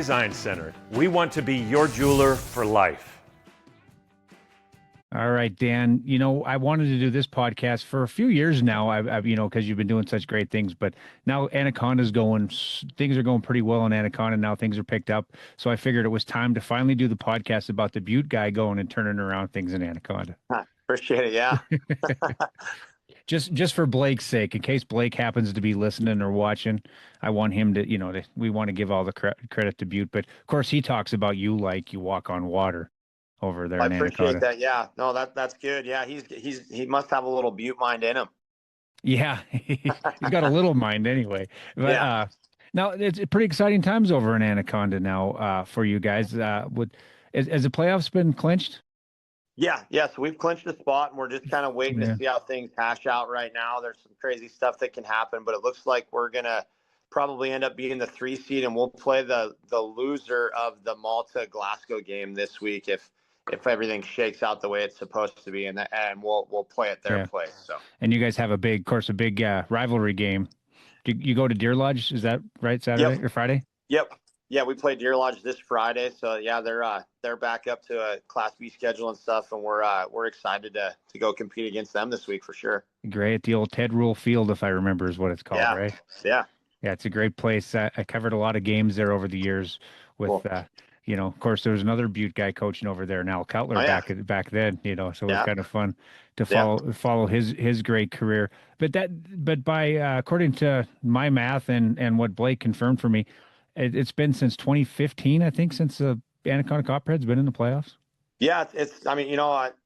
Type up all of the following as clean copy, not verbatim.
Design Center. We want to be your jeweler for life. All right, Dan, I wanted to do this podcast for a few years now. I've because you've been doing such great things, but now things are going pretty well in Anaconda. Now things are picked up. So I figured it was time to finally do the podcast about the Butte guy going and turning around things in Anaconda. Appreciate it. Yeah. Just for Blake's sake, in case Blake happens to be listening or watching, I want him to, we want to give all the credit to Butte. But of course, he talks about you like you walk on water over there. I in appreciate Anaconda. that. Yeah. No, that's good. Yeah. He must have a little Butte mind in him. Yeah. He's got a little mind anyway. But, yeah. Now it's pretty exciting times over in Anaconda now, for you guys. Has the playoffs been clinched? Yeah. So we've clinched a spot and we're just kind of waiting to see how things hash out right now. There's some crazy stuff that can happen, but it looks like we're going to probably end up being the 3 seed, and we'll play the loser of the Malta Glasgow game this week if everything shakes out the way it's supposed to be, and we'll play at their place. So, and you guys have a big rivalry game. You go to Deer Lodge, is that right? Saturday or Friday? Yep. Yeah, we play Deer Lodge this Friday. So yeah, they're back up to a Class B schedule and stuff, and we're excited to go compete against them this week for sure. Great, the old Ted Rule Field, if I remember, is what it's called, right? Yeah. Yeah, it's a great place. I covered a lot of games there over the years with. Cool. Of course, there was another Butte guy coaching over there, Al Cutler, back then, so it was kind of fun to follow his great career. But by according to my math and what Blake confirmed for me, it's been since 2015, I think, since the Anaconda Copperhead's been in the playoffs. Yeah,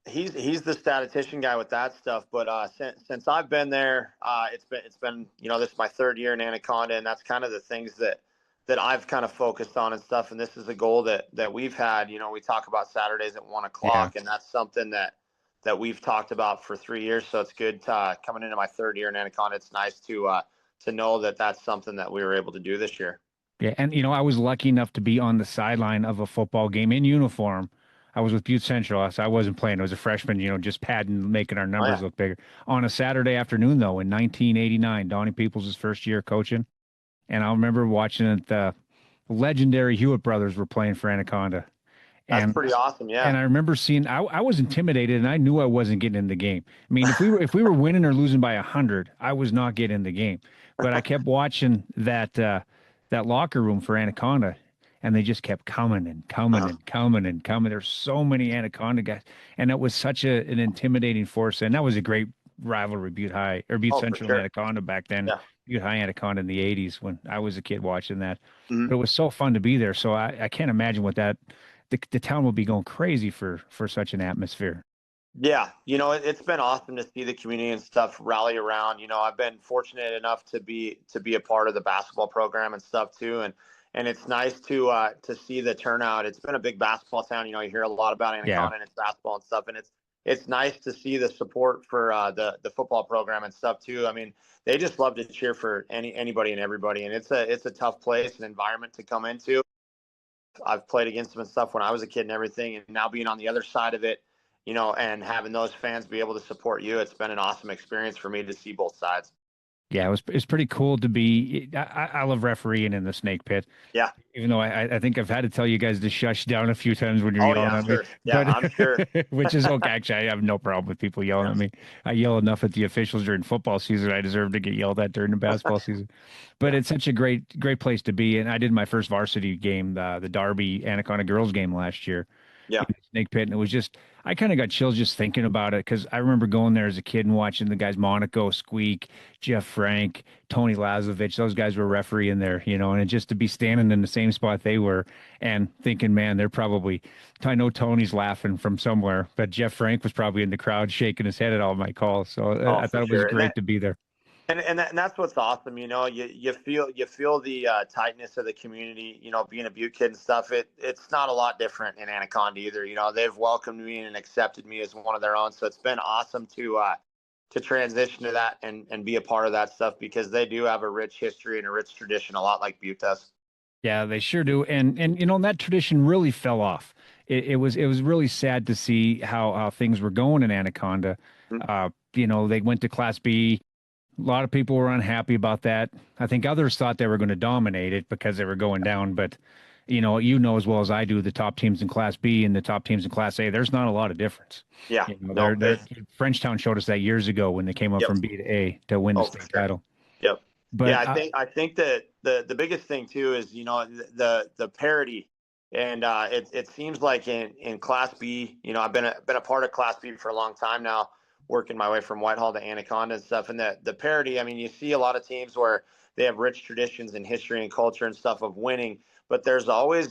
he's the statistician guy with that stuff. But since I've been there, it's been this is my 3rd year in Anaconda, and that's kind of the things that I've kind of focused on and stuff. And this is a goal that we've had. We talk about Saturdays at 1 o'clock, and that's something that we've talked about for 3 years. So it's good coming into my 3rd year in Anaconda. It's nice to know that that's something that we were able to do this year. Yeah, and I was lucky enough to be on the sideline of a football game in uniform. I was with Butte Central, so I wasn't playing. I was a freshman, just padding, making our numbers look bigger. On a Saturday afternoon, though, in 1989, Donnie Peoples' first year coaching. And I remember watching it, the legendary Hewitt brothers were playing for Anaconda. That's pretty awesome, yeah. And I remember seeing, I was intimidated, and I knew I wasn't getting in the game. I mean, if we were winning or losing by 100, I was not getting in the game. But I kept watching that locker room for Anaconda, and they just kept coming and coming and coming and coming. There's so many Anaconda guys, and it was such an intimidating force. And that was a great rivalry, Butte High or Butte Central and Anaconda back then. Yeah. Butte High Anaconda in the 80s when I was a kid watching that. Mm-hmm. But it was so fun to be there. So I can't imagine what the town will be going crazy for such an atmosphere. Yeah. It's been awesome to see the community and stuff rally around. I've been fortunate enough to be a part of the basketball program and stuff too. And it's nice to see the turnout. It's been a big basketball town. You hear a lot about Anaconda and its basketball and stuff. And it's nice to see the support for the football program and stuff too. I mean, they just love to cheer for anybody and everybody, and it's a tough place and environment to come into. I've played against them and stuff when I was a kid and everything, and now being on the other side of it, and having those fans be able to support you, it's been an awesome experience for me to see both sides. Yeah, it's pretty cool to be. I love refereeing in the snake pit. Yeah. Even though I think I've had to tell you guys to shush down a few times when you're yelling at me. Yeah, but, I'm sure. Which is okay. Actually, I have no problem with people yelling at me. I yell enough at the officials during football season. I deserve to get yelled at during the basketball season. But it's such a great place to be. And I did my first varsity game, the Derby Anaconda girls game last year. Yeah. In the snake pit, and it was just, I kind of got chills just thinking about it, because I remember going there as a kid and watching the guys, Monaco, Squeak, Jeff Frank, Tony Lazovich, those guys were refereeing there, and just to be standing in the same spot they were and thinking, man, they're probably, I know Tony's laughing from somewhere, but Jeff Frank was probably in the crowd shaking his head at all my calls. So I thought it was great to be there. And that's what's awesome. You feel the tightness of the community, being a Butte kid and stuff. It's not a lot different in Anaconda either. They've welcomed me and accepted me as one of their own. So it's been awesome to transition to that and be a part of that stuff, because they do have a rich history and a rich tradition, a lot like Butte does. Yeah, they sure do. And that tradition really fell off. It was really sad to see how things were going in Anaconda. Mm-hmm. They went to Class B. A lot of people were unhappy about that. I think others thought they were going to dominate it because they were going down, but as well as I do, the top teams in Class B and the top teams in Class A, there's not a lot of difference. Yeah. No, They're Frenchtown showed us that years ago when they came up yep. from B to A to win the Oh, for state sure. title. Yep. But Yeah, I think that the biggest thing too is the parity, and it seems like in Class B, I've been a part of Class B for a long time now, working my way from Whitehall to Anaconda and stuff, and the parity. I mean, you see a lot of teams where they have rich traditions and history and culture and stuff of winning, but there's always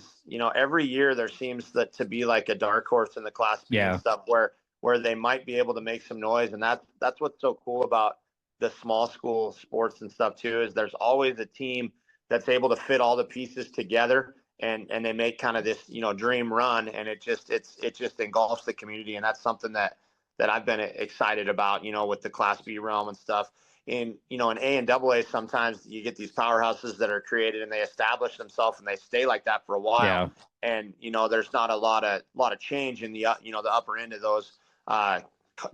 every year there seems that to be like a dark horse in the Class B and yeah, stuff where they might be able to make some noise, and that's what's so cool about the small school sports and stuff too, is there's always a team that's able to fit all the pieces together, and they make kind of this dream run, and it just engulfs the community, and that's something that I've been excited about, with the Class B realm and stuff. In A and Double A, sometimes you get these powerhouses that are created and they establish themselves and they stay like that for a while, yeah, and there's not a lot of change in the the upper end of those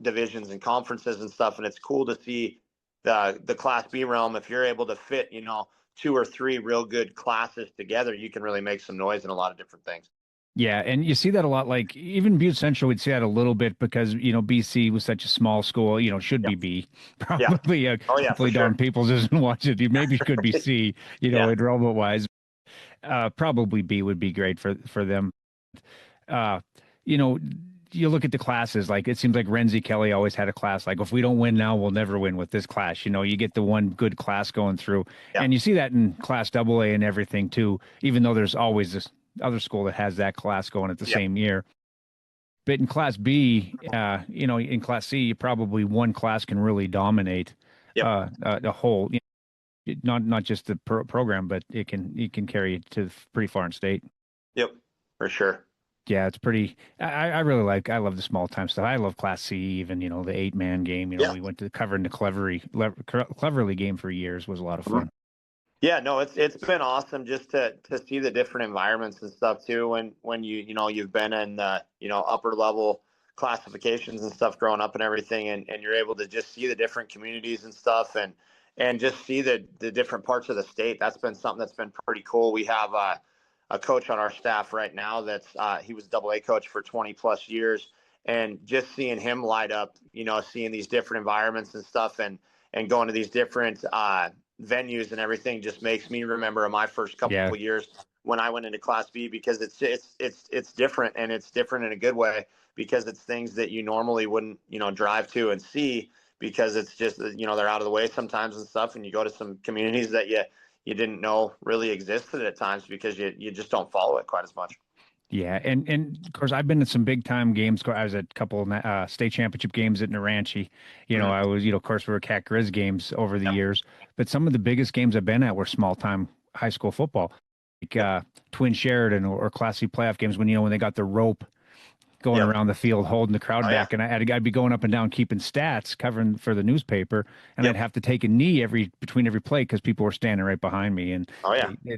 divisions and conferences and stuff, and it's cool to see the Class B realm. If you're able to fit, two or three real good classes together, you can really make some noise in a lot of different things. yeah. And you see that a lot. Like even Butte Central, we'd see that a little bit because BC was such a small school. Should Yeah. be B, Yeah. probably. Oh yeah, for Hopefully, sure. Don Peoples doesn't watch it. He maybe could be C. Yeah. Enrollment wise, probably B would be great for them. Uh, you know, you look at the classes, like it seems like Renzi Kelly always had a class. Like if we don't win now, we'll never win with this class. You get the one good class going through, Yeah. and you see that in Class Double A and everything too. Even though there's always this other school that has that class going at the Yeah. same year. But in Class B, in Class C, probably one class can really dominate Yep. the whole. Not just the program, but it can carry it to pretty far in state. Yep. For sure. Yeah, it's pretty. I love the small time stuff. I love Class C, even the 8-man game. Yeah. We went to covering the Cleverly game for years was a lot of fun. Yeah, no, it's been awesome just to see the different environments and stuff too. When you've been in the upper level classifications and stuff growing up and everything, and you're able to just see the different communities and stuff, and just see the different parts of the state. That's been something that's been pretty cool. We have a coach on our staff right now that's he was Double A coach for 20 plus years, and just seeing him light up, seeing these different environments and stuff, and going to these different venues and everything just makes me remember my first couple of years when I went into Class B, because it's different, and it's different in a good way, because it's things that you normally wouldn't drive to and see, because it's just they're out of the way sometimes and stuff, and you go to some communities that you didn't know really existed at times because you just don't follow it quite as much. Yeah, and of course I've been to some big time games. I was at a couple of state championship games at Naranchi. I was of course we were Cat Grizz games over the years, but some of the biggest games I've been at were small time high school football, like Twin Sheridan or Class C playoff games when they got the rope going around the field holding the crowd back, and I'd be going up and down keeping stats, covering for the newspaper, and I'd have to take a knee between every play because people were standing right behind me, and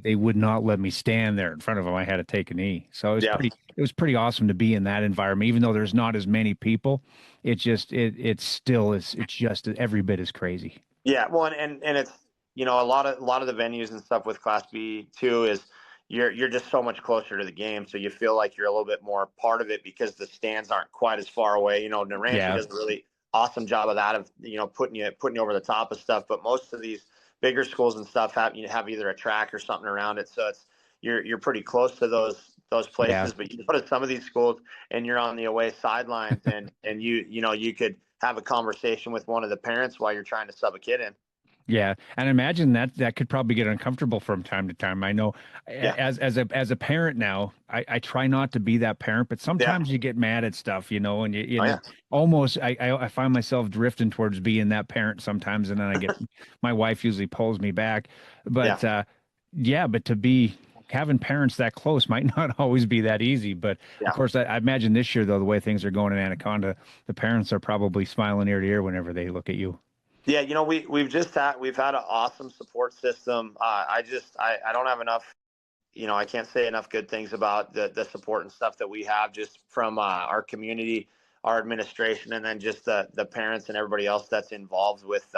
they would not let me stand there in front of them. I had to take a knee, so it was pretty awesome to be in that environment, even though there's not as many people. It just it still is. It's just every bit as crazy. Yeah, well, and it's a lot of the venues and stuff with Class B too is you're just so much closer to the game, so you feel like you're a little bit more part of it because the stands aren't quite as far away. Naranchi does a really awesome job of that, of putting you over the top of stuff. But most of these bigger schools and stuff have either a track or something around it, so it's you're pretty close to those places. Yeah. But you go to some of these schools and you're on the away sidelines, and you could have a conversation with one of the parents while you're trying to sub a kid in. Yeah, and imagine that could probably get uncomfortable from time to time. I know, as a parent now, I try not to be that parent, but sometimes you get mad at stuff, and you almost I find myself drifting towards being that parent sometimes, and then I get my wife usually pulls me back. But but to be having parents that close might not always be that easy. But of course, I imagine this year though, the way things are going in Anaconda, the parents are probably smiling ear to ear whenever they look at you. Yeah, we've had an awesome support system. I don't have enough, I can't say enough good things about the support and stuff that we have just from our community, our administration, and then just the parents and everybody else that's involved with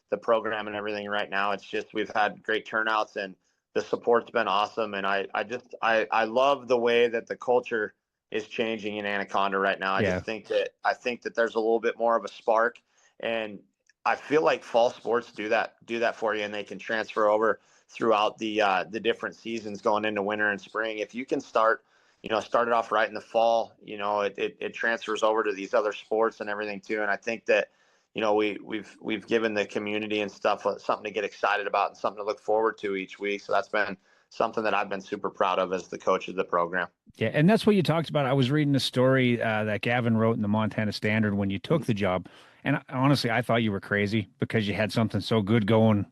the program and everything right now. It's just we've had great turnouts, and the support's been awesome. And I love the way that the culture is changing in Anaconda right now. Yeah. I think that there's a little bit more of a spark, and I feel like fall sports do that for you, and they can transfer over throughout the different seasons going into winter and spring. If you can start it off right in the fall, it transfers over to these other sports and everything too. And I think that, we've given the community and stuff something to get excited about and something to look forward to each week. So that's been something that I've been super proud of as the coach of the program. Yeah, and that's what you talked about. I was reading a story that Gavin wrote in the Montana Standard when you took the job, and honestly, I thought you were crazy because you had something so good going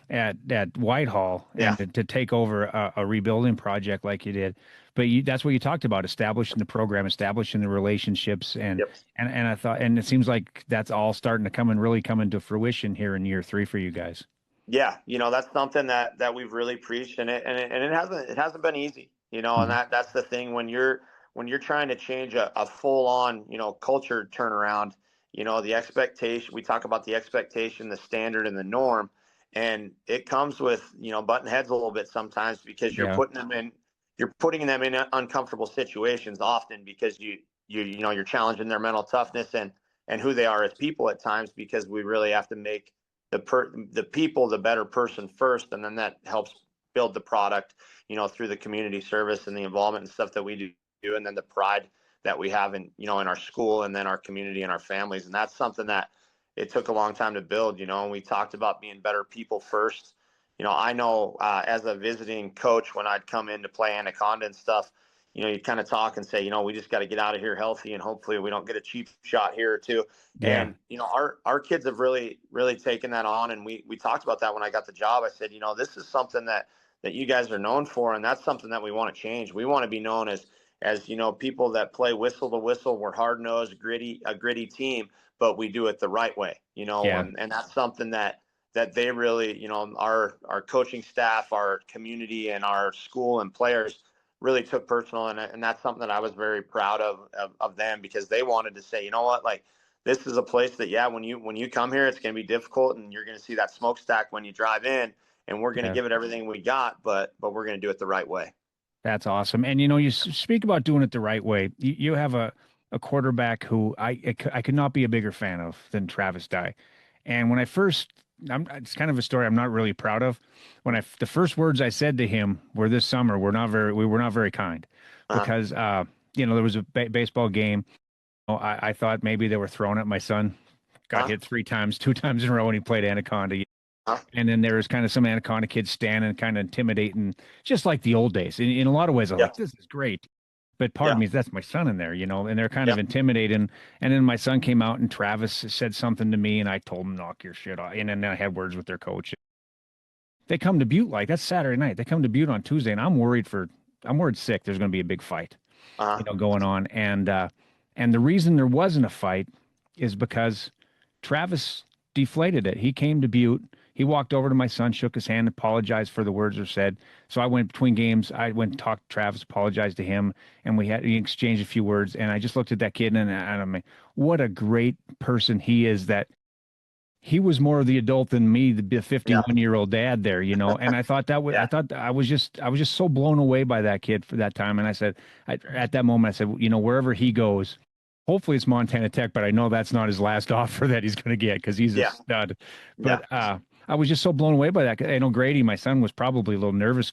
at Whitehall, and to take over a rebuilding project like you did. But that's what you talked about: establishing the program, establishing the relationships, and Yep. and I thought, and it seems like that's all starting to really come into fruition here in year 3 for you guys. Yeah, that's something that we've really preached, and it hasn't been easy, and that's the thing when you're trying to change a full on, culture turnaround, the expectation, we talk about the expectation, the standard, and the norm, and it comes with, button heads a little bit sometimes because Yeah. you're putting them in uncomfortable situations often because you're challenging their mental toughness and who they are as people at times, because we really have to make the people the better person first, and then that helps build the product, through the community service and the involvement and stuff that we do, and then the pride that we have in in our school, and then our community and our families. And that's something that it took a long time to build, and we talked about being better people first. I know, as a visiting coach, when I'd come in to play Anaconda and stuff, you kind of talk and say, we just got to get out of here healthy, and hopefully we don't get a cheap shot here or two. Yeah. And, our kids have really, really taken that on. And we talked about that when I got the job. I said, this is something that you guys are known for. And that's something that we want to change. We want to be known as people that play whistle to whistle. We're hard nosed, a gritty team, but we do it the right way, Yeah. and that's something that they really, our coaching staff, our community, and our school and players really took personal. And that's something that I was very proud of them, because they wanted to say, what, like, this is a place that, when you come here, it's going to be difficult, and you're going to see that smokestack when you drive in, and we're going to give it everything we got, but we're going to do it the right way. That's awesome. And you speak about doing it the right way. You have a quarterback who I could not be a bigger fan of than Travis Dye. And when it's kind of a story I'm not really proud of. The first words I said to him were this summer, we were not very kind, because there was a baseball game. I thought maybe they were throwing at my son. Got hit 3 times, 2 times in a row when he played Anaconda. And then there was kind of some Anaconda kids standing, kind of intimidating, just like the old days. In a lot of ways, I'm like, this is great. But part of me is, that's my son in there, and they're kind of intimidating. And then my son came out, and Travis said something to me, and I told him, knock your shit off. And then I had words with their coach. They come to Butte, like, that's Saturday night. They come to Butte on Tuesday, and I'm worried sick. There's going to be a big fight, going on. And the reason there wasn't a fight is because Travis deflated it. He came to Butte. He walked over to my son, shook his hand, apologized for the words that were said. So I went between games. I went and talked to Travis, apologized to him, and we exchanged a few words. And I just looked at that kid, and I'm like, what a great person he is, that he was more of the adult than me, the 51-year-old dad there, And I thought I was just so blown away by that kid for that time. And I said, at that moment, I said, wherever he goes, hopefully it's Montana Tech, but I know that's not his last offer that he's going to get, because he's a stud. But I was just so blown away by that. I know Grady, my son, was probably a little nervous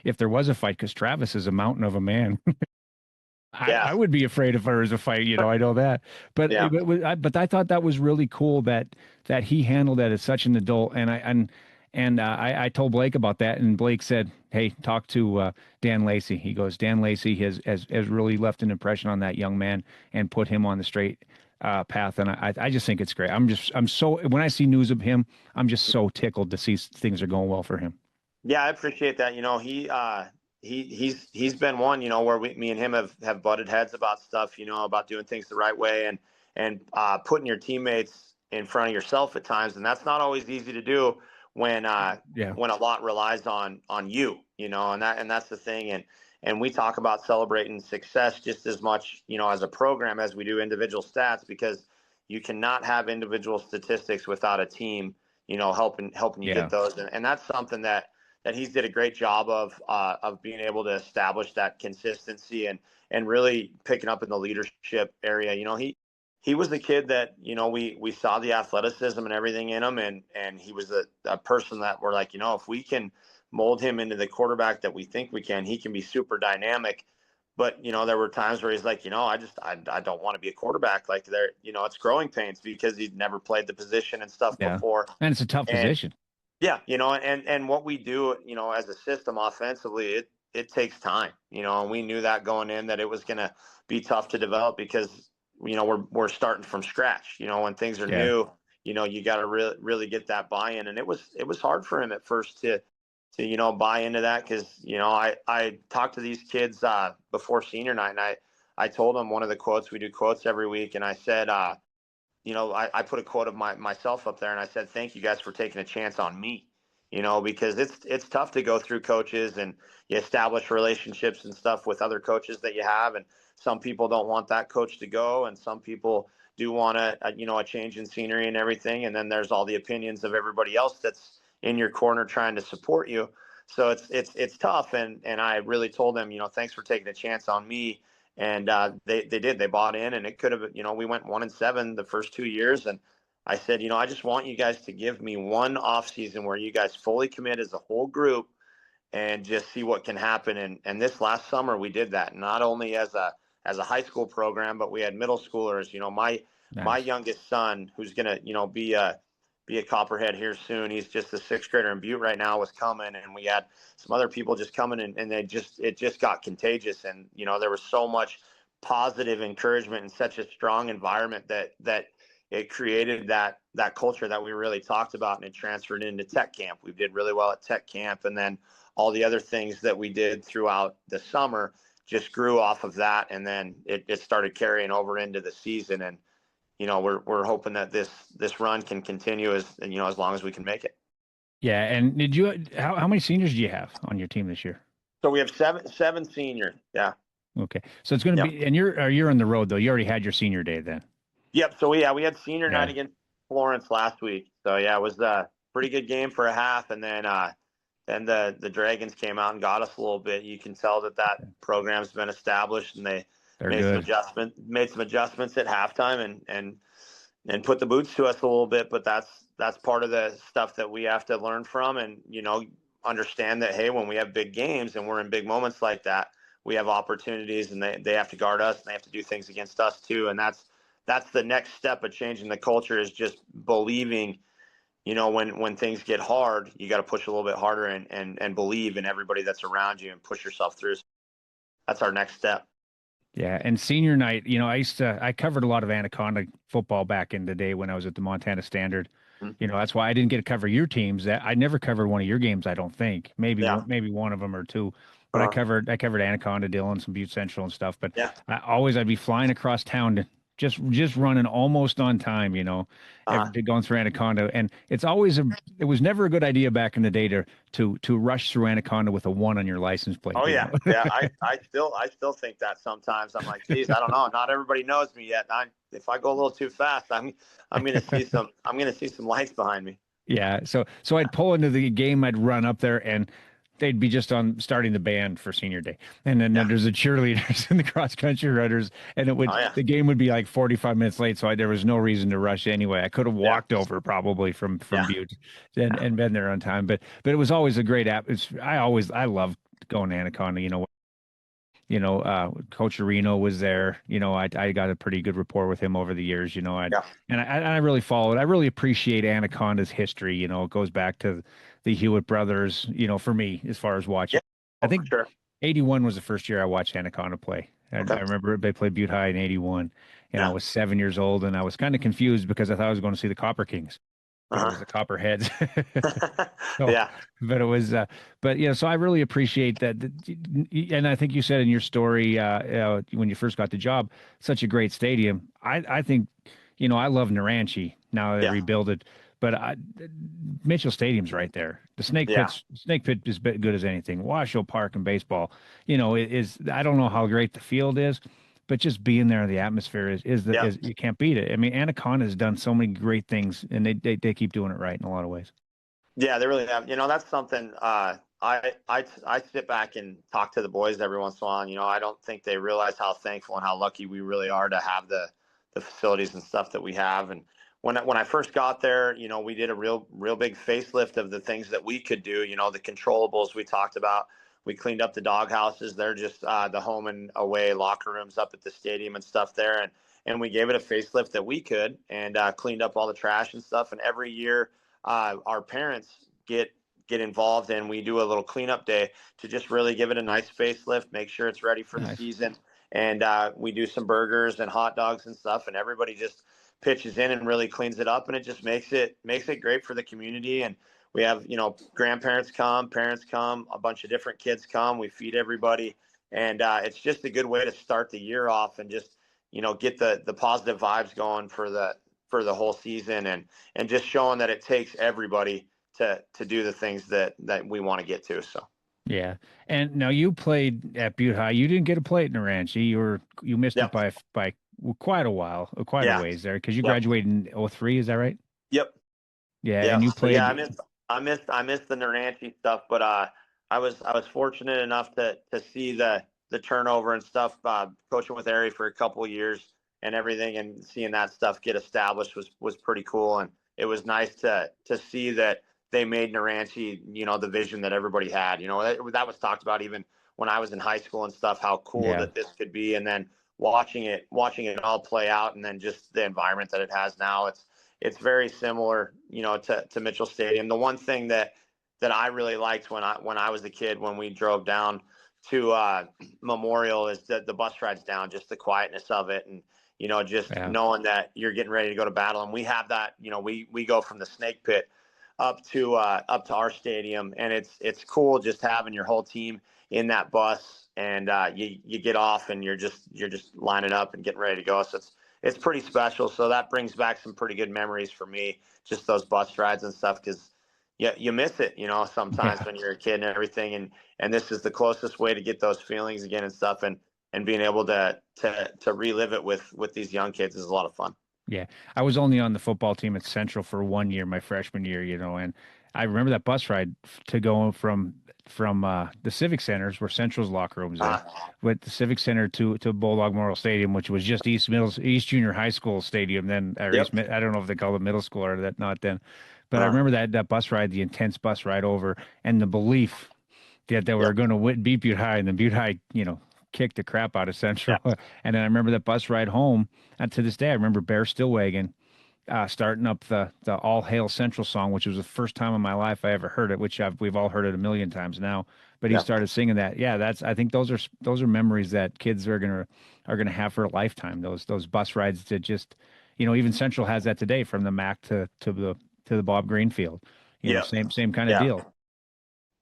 if there was a fight, because Travis is a mountain of a man. I would be afraid if there was a fight, I know that. But but I thought that was really cool that he handled that as such an adult. And I told Blake about that, and Blake said, "Hey, talk to Dan Lacey." He goes, "Dan Lacey has really left an impression on that young man and put him on the straight path." And I just think it's great. I'm so, when I see news of him, I'm just so tickled to see things are going well for him. Yeah, I appreciate that. He's been one, where me and him have butted heads about stuff, about doing things the right way, and putting your teammates in front of yourself at times. And that's not always easy to do when a lot relies on you, and that's the thing. And we talk about celebrating success just as much, as a program as we do individual stats, because you cannot have individual statistics without a team, helping you get those. And that's something that he's did a great job of being able to establish that consistency and really picking up in the leadership area. He was the kid that, we saw the athleticism and everything in him. And he was a person that we're like, if we can mold him into the quarterback that we think we can, he can be super dynamic. But, there were times where he's like, I don't want to be a quarterback. Like it's growing pains because he'd never played the position and stuff before. And it's a tough position. Yeah. And what we do, as a system offensively, it takes time, and we knew that going in, that it was going to be tough to develop because, we're starting from scratch, when things are new, you got to really get that buy-in. And it was hard for him at first to buy into that. Cause I talked to these kids, before senior night, and I told them one of the quotes. We do quotes every week. And I said, I put a quote of myself up there, and I said, thank you guys for taking a chance on me, because it's tough to go through coaches and you establish relationships and stuff with other coaches that you have. And some people don't want that coach to go, and some people do want a change in scenery and everything. And then there's all the opinions of everybody else that's in your corner trying to support you. So it's tough. And I really told them, thanks for taking a chance on me. And they did. They bought in, and it could have, we went 1-7 the first 2 years. And I said, I just want you guys to give me one off season where you guys fully commit as a whole group and just see what can happen. And this last summer we did that, not only as a high school program, but we had middle schoolers. My youngest son, who's gonna be a Copperhead here soon. He's just a 6th grader in Butte right now, was coming, and we had some other people just coming, and it just got contagious. And there was so much positive encouragement and such a strong environment that it created that culture that we really talked about, and it transferred into tech camp. We did really well at tech camp, and then all the other things that we did throughout the summer just grew off of that, and then it started carrying over into the season. And we're hoping that this run can continue as long as we can make it. Yeah. And how many seniors do you have on your team this year? So we have seven seniors. Yeah. Okay. So it's going to be, and you're on the road though. You already had your senior day then. Yep. So we had senior night against Florence last week. So yeah, it was a pretty good game for a half. And then the Dragons came out and got us a little bit. You can tell that program's been established, and they made some adjustments at halftime and put the boots to us a little bit. But that's part of the stuff that we have to learn from, and understand that, hey, when we have big games and we're in big moments like that, we have opportunities, and they have to guard us, and they have to do things against us too. And that's the next step of changing the culture, is just believing, when things get hard, you got to push a little bit harder and believe in everybody that's around you and push yourself through. So that's our next step. Yeah. And senior night, I covered a lot of Anaconda football back in the day when I was at the Montana Standard. Mm-hmm. That's why I didn't get to cover your teams. I never covered one of your games, I don't think. Maybe one of them or two. But I covered Anaconda, Dillon, some Butte Central and stuff. But I'd be flying across town to just running almost on time, going through Anaconda. And it was never a good idea back in the day to rush through Anaconda with a 1 on your license plate. Oh yeah. Yeah. I still think that sometimes. I'm like, geez, I don't know. Not everybody knows me yet. If I go a little too fast, I'm going to see some lights behind me. Yeah. So I'd pull into the game, I'd run up there, and they'd be just on starting the band for senior day. And then there's the cheerleaders and the cross country runners. And the game would be like 45 minutes late. So there was no reason to rush anyway. I could have walked over probably from Butte and been there on time, but it was always a great app. I love going to Anaconda, Coach Areno was there. I got a pretty good rapport with him over the years, and I really followed. I really appreciate Anaconda's history. It goes back to the Hewitt brothers, for me, as far as watching. I think 81 was the first year I watched Anaconda play. I remember they played Butte High in 81, and I was 7 years old, and I was kind of confused because I thought I was going to see the Copper Kings. It was the Copperheads. But it was, so I really appreciate that. And I think you said in your story, when you first got the job, such a great stadium. I think, I love Naranchi now that they rebuilt it, but Mitchell Stadium's right there. The Snake Pit is good as anything. Washoe Park and baseball, I don't know how great the field is, but just being there, the atmosphere is you can't beat it. I mean, Anaconda has done so many great things, and they keep doing it right in a lot of ways. Yeah, they really have. That's something I I sit back and talk to the boys every once in a while. And, I don't think they realize how thankful and how lucky we really are to have the facilities and stuff that we have. And when I first got there, we did a real big facelift of the things that we could do. The controllables we talked about. We cleaned up the dog houses. They're just the home and away locker rooms up at the stadium and stuff there. And we gave it a facelift that we could, and cleaned up all the trash and stuff. And every year, our parents get involved, and we do a little cleanup day to just really give it a nice facelift, make sure it's ready for the season. And we do some burgers and hot dogs and stuff, and everybody just pitches in and really cleans it up, and it just makes it great for the community. And we have, grandparents come, parents come, a bunch of different kids come. We feed everybody, and it's just a good way to start the year off and just, get the positive vibes going for the whole season, and just showing that it takes everybody to do the things that we want to get to. So. Yeah. And now you played at Butte High. You didn't get to play at Naranche. You missed it by quite a while, quite a ways there, because you graduated in 03. Is that right? Yep. Yeah. And you played. Yeah, I missed the Naranche stuff, but I was fortunate enough to see the turnover and stuff. Coaching with Arie for a couple of years and everything, and seeing that stuff get established was pretty cool. And it was nice to see that they made Naranche, the vision that everybody had. That was talked about even when I was in high school and stuff, how cool that this could be. And then watching it all play out, and then just the environment that it has now, it's very similar, to Mitchell Stadium. The one thing that I really liked when I was a kid, when we drove down to Memorial, is the bus rides down, just the quietness of it, and knowing that you're getting ready to go to battle. And we have that. We go from the Snake Pit up to our stadium, and it's cool just having your whole team in that bus, and you get off, and you're just lining up and getting ready to go. So it's pretty special. So that brings back some pretty good memories for me, just those bus rides and stuff, because you miss it, sometimes when you're a kid and everything, and this is the closest way to get those feelings again and stuff, and being able to relive it with these young kids is a lot of fun. Yeah, I was only on the football team at Central for 1 year, my freshman year, and I remember that bus ride to go from the Civic Centers, where Central's locker rooms are, with the Civic Center to Bulldog Memorial Stadium, which was just East Junior High School Stadium then. I don't know if they call it middle school or that, not then, but I remember that bus ride, the intense bus ride over, and the belief that they were going to beat Butte High, and then Butte High, kicked the crap out of Central. And then I remember that bus ride home, and to this day I remember Bear Stillwagon starting up the All Hail Central song, which was the first time in my life I ever heard it, which we've all heard it a million times now, but he started singing that. I think those are memories that kids are gonna have for a lifetime, those bus rides to just, even Central has that today, from the MAC to the Bob Greenfield, same kind of deal.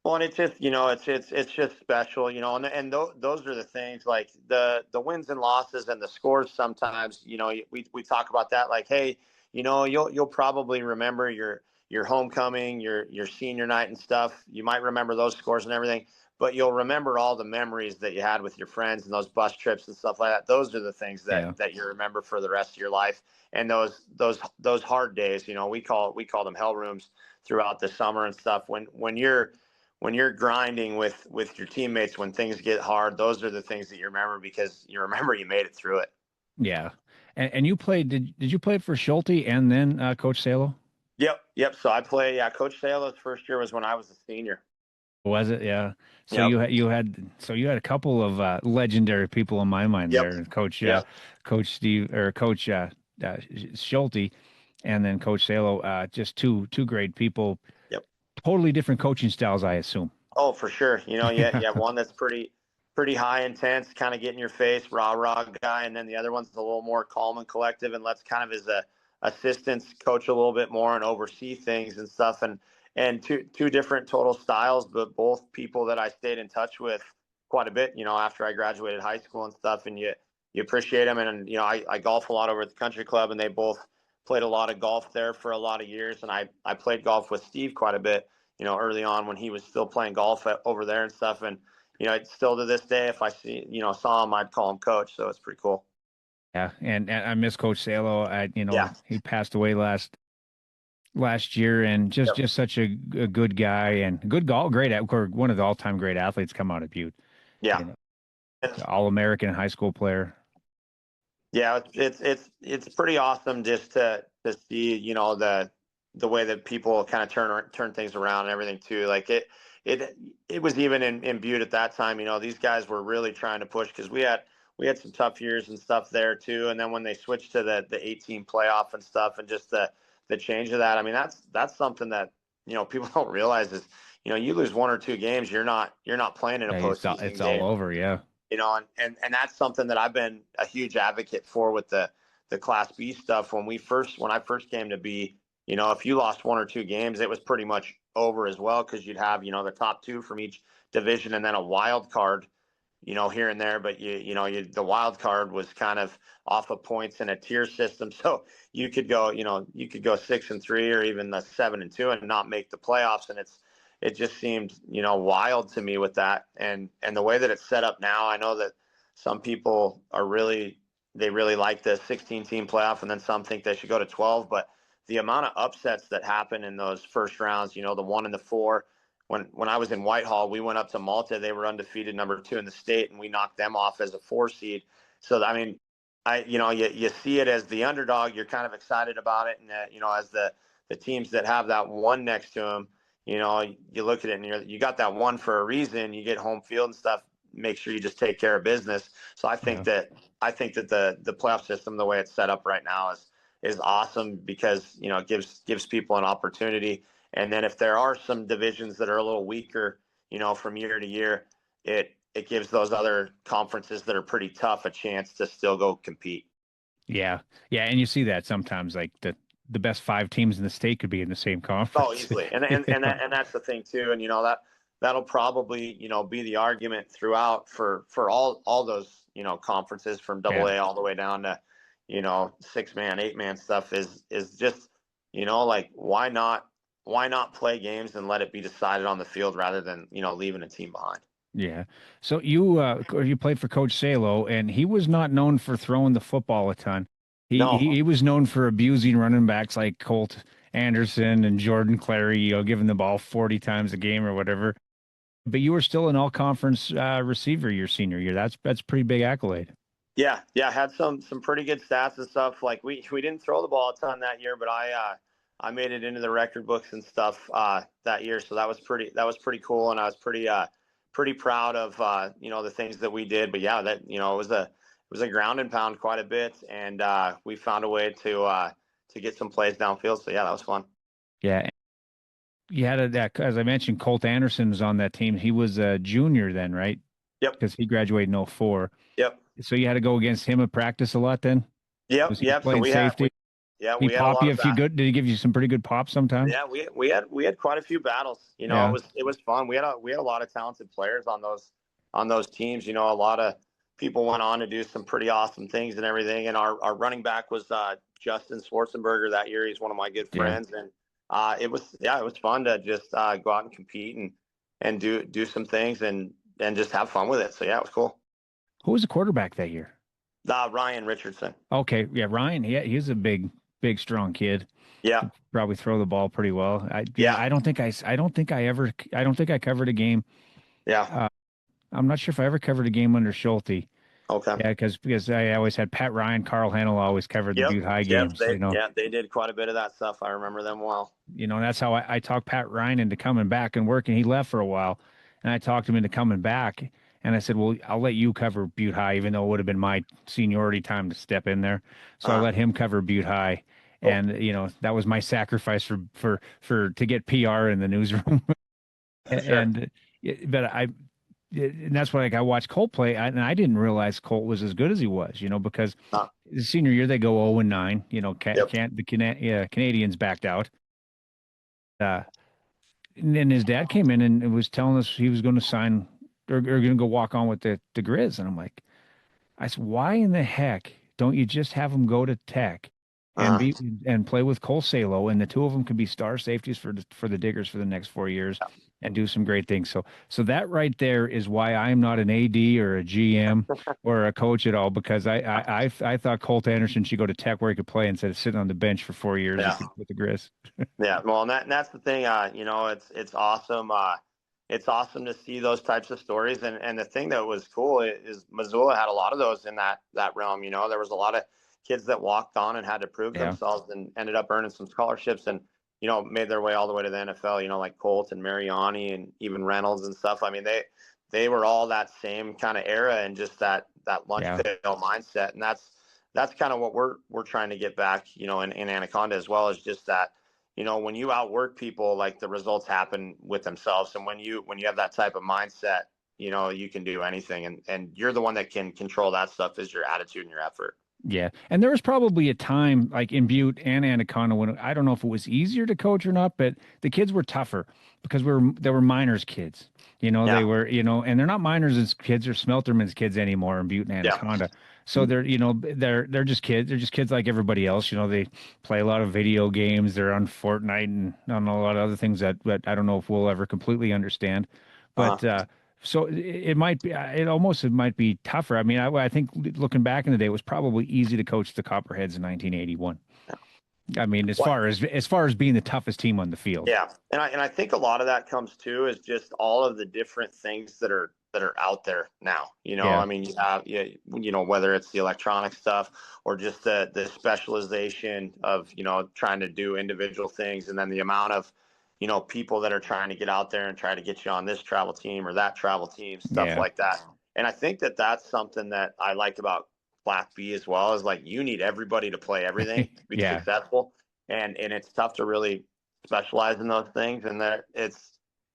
Well, and it's just, it's just special, and those are the things, like the wins and losses and the scores. Sometimes, we talk about that, like, hey, you'll probably remember your homecoming, your senior night and stuff. You might remember those scores and everything, but you'll remember all the memories that you had with your friends and those bus trips and stuff like that. Those are the things that you remember for the rest of your life. And those hard days, we call them hell rooms throughout the summer and stuff. When you're grinding with your teammates, when things get hard, those are the things that you remember, because you remember you made it through it. Yeah. And you played, did you play for Schulte and then Coach Salo? Yep. So I play, Coach Salo's first year was when I was a senior. Was it? Yeah. So you had a couple of legendary people in my mind there, Coach Steve, or Coach Schulte, and then Coach Salo, just two great people. Totally different coaching styles, I assume. Oh, for sure. You have one that's pretty high intense, kind of get in your face, rah guy, and then the other one's a little more calm and collective, and lets kind of his assistants coach a little bit more and oversee things and stuff. And two different total styles, but both people that I stayed in touch with quite a bit, after I graduated high school and stuff. And you appreciate them. And I golf a lot over at the country club, and they both played a lot of golf there for a lot of years. And I played golf with Steve quite a bit, early on when he was still playing golf over there and stuff. And, it's still to this day, if I saw him, I'd call him coach. So it's pretty cool. Yeah. And I miss Coach Salo. He passed away last last year, and Yep. just such a good guy and good goal, great, or one of the all-time great athletes come out of Butte. Yeah. You know, And All-American high school player. yeah, it's pretty awesome just to see, the way that people kind of turn things around and everything too. Like it was even in Butte at that time. These guys were really trying to push because we had some tough years and stuff there too. And then when they switched to the 18 playoff and stuff, and just the change of that, I mean that's something that people don't realize is you lose one or two games, you're not playing in a Yeah, postseason it's all game. over. Yeah. And that's something that I've been a huge advocate for with the Class B stuff. When I first came to be, if you lost one or two games, it was pretty much over as well, because you'd have the top two from each division and then a wild card, here and there. But the wild card was kind of off of points in a tier system, so you could go 6-3 or even the 7-2 and not make the playoffs. And it just seemed wild to me with that, and the way that it's set up now. I know that some people they really like the 16 team playoff, and then some think they should go to 12. But the amount of upsets that happen in those first rounds, the 1 and the 4. When I was in Whitehall, we went up to Malta. They were undefeated, number 2 in the state, and we knocked them off as a 4 seed. So I mean, you see it as the underdog. You're kind of excited about it, and as the teams that have that 1 next to them, you look at it and you got that 1 for a reason. You get home field and stuff. Make sure you just take care of business. So I think Yeah. that the playoff system, the way it's set up right now, is awesome, because it gives people an opportunity. And then if there are some divisions that are a little weaker, from year to year, it gives those other conferences that are pretty tough a chance to still go compete. Yeah. Yeah. And you see that sometimes, like the best 5 teams in the state could be in the same Oh, conference. easily. And that's the thing too. And that'll probably be the argument throughout for all those conferences, from Yeah. AA all the way down to 6-man, 8-man stuff, is just like, why not play games and let it be decided on the field, rather than leaving a team behind. Yeah. So you played for Coach Salo, and he was not known for throwing the football a ton. No. He was known for abusing running backs like Colt Anderson and Jordan Clary, giving the ball 40 times a game or whatever. But you were still an all-conference receiver your senior year. That's pretty big accolade. Yeah, had some pretty good stats and stuff. Like we didn't throw the ball a ton that year, but I made it into the record books and stuff that year, so that was pretty cool, and I was pretty proud of the things that we did. But yeah, that it was a ground and pound quite a bit, and we found a way to get some plays downfield. So yeah, that was fun. Yeah. You had as I mentioned, Colt Anderson was on that team. He was a junior then, right? Yep. Because he graduated in '04. Yep. So you had to go against him at practice a lot then? Yep. Was he Yep. So playing safety? we He had a pop lot you of if you good? Did he give you some pretty good pops sometimes? Yeah, we had quite a few battles. Yeah. It was fun. We had a lot of talented players on those teams. A lot of people went on to do some pretty awesome things and everything. And our running back was Justin Schwarzenberger that year. He's one of my good Yeah. friends, and it was fun to just go out and compete and do some things and just have fun with it. So yeah, it was cool. Who was the quarterback that year? Ryan Richardson. Okay, yeah, Ryan. Yeah, he's a big, strong kid. Yeah, Could probably throw the ball pretty well. yeah, I don't think I covered a game. yeah. I'm not sure if I ever covered a game under Schulte. Okay. Yeah, because I always had Pat Ryan, Carl Hennel always covered the Yep. Butte High Yep. games. They did quite a bit of that stuff. I remember them well. And that's how I talked Pat Ryan into coming back and working. He left for a while, and I talked him into coming back. And I said, well, I'll let you cover Butte High, even though it would have been my seniority time to step in there. So I let him cover Butte High. Cool. And, that was my sacrifice for to get PR in the newsroom. Sure. And that's why, like, I watched Colt play, and I didn't realize Colt was as good as he was, because the senior year they go 0-9, Yep. Canadians backed out. And then his dad came in and was telling us he was going to sign or going to go walk on with the Grizz. And I said, why in the heck don't you just have him go to Tech and play with Cole Salo, and the two of them can be star safeties for the Diggers for the next 4 years. and do some great things. So that right there is why I'm not an AD or a GM or a coach at all, because I thought Colt Anderson should go to Tech where he could play instead of sitting on the bench for 4 years Yeah. with the Grizz. Yeah. Well, and that's the thing. It's awesome. It's awesome to see those types of stories. And the thing that was cool is Missoula had a lot of those in that realm. There was a lot of kids that walked on and had to prove Yeah. themselves and ended up earning some scholarships and, made their way all the way to the NFL, like Colt and Mariani and even Reynolds and stuff. I mean, they were all that same kind of era and just that lunch pail mindset. And that's kind of what we're trying to get back, in Anaconda as well, as just that, when you outwork people, like the results happen with themselves. And when you have that type of mindset, you can do anything. And you're the one that can control that stuff, is your attitude and your effort. Yeah. And there was probably a time like in Butte and Anaconda when I don't know if it was easier to coach or not, but the kids were tougher because they were minors kids. They were, and they're not minors as kids or Smelterman's kids anymore in Butte and Anaconda. So they're just kids. They're just kids like everybody else. They play a lot of video games. They're on Fortnite and on a lot of other things that I don't know if we'll ever completely understand. But so it might be tougher. I mean, I think looking back in the day, it was probably easy to coach the Copperheads in 1981. I mean, as far as being the toughest team on the field. Yeah, and I think a lot of that comes too is just all of the different things that are out there now. I mean, you have whether it's the electronic stuff or just the specialization of trying to do individual things, and then the amount of people that are trying to get out there and try to get you on this travel team or that travel team, stuff like that. And I think that that's something that I like about Class B as well, is like you need everybody to play everything to be successful. And it's tough to really specialize in those things. And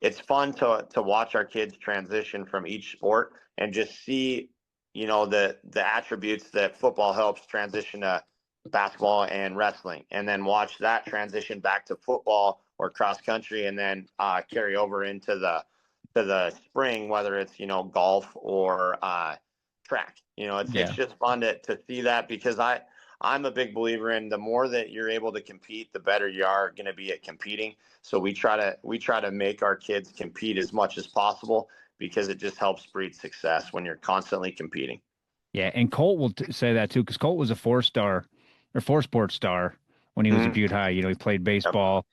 it's fun to watch our kids transition from each sport and just see, the attributes that football helps transition to basketball and wrestling, and then watch that transition back to football or cross country, and then carry over into the spring, whether it's golf or track. It's just fun to see that, because I'm a big believer in the more that you're able to compete, the better you are going to be at competing. So we try to make our kids compete as much as possible, because it just helps breed success when you're constantly competing. Yeah, and Colt will say that too, because Colt was a four-sport star when he was at Butte High. He played baseball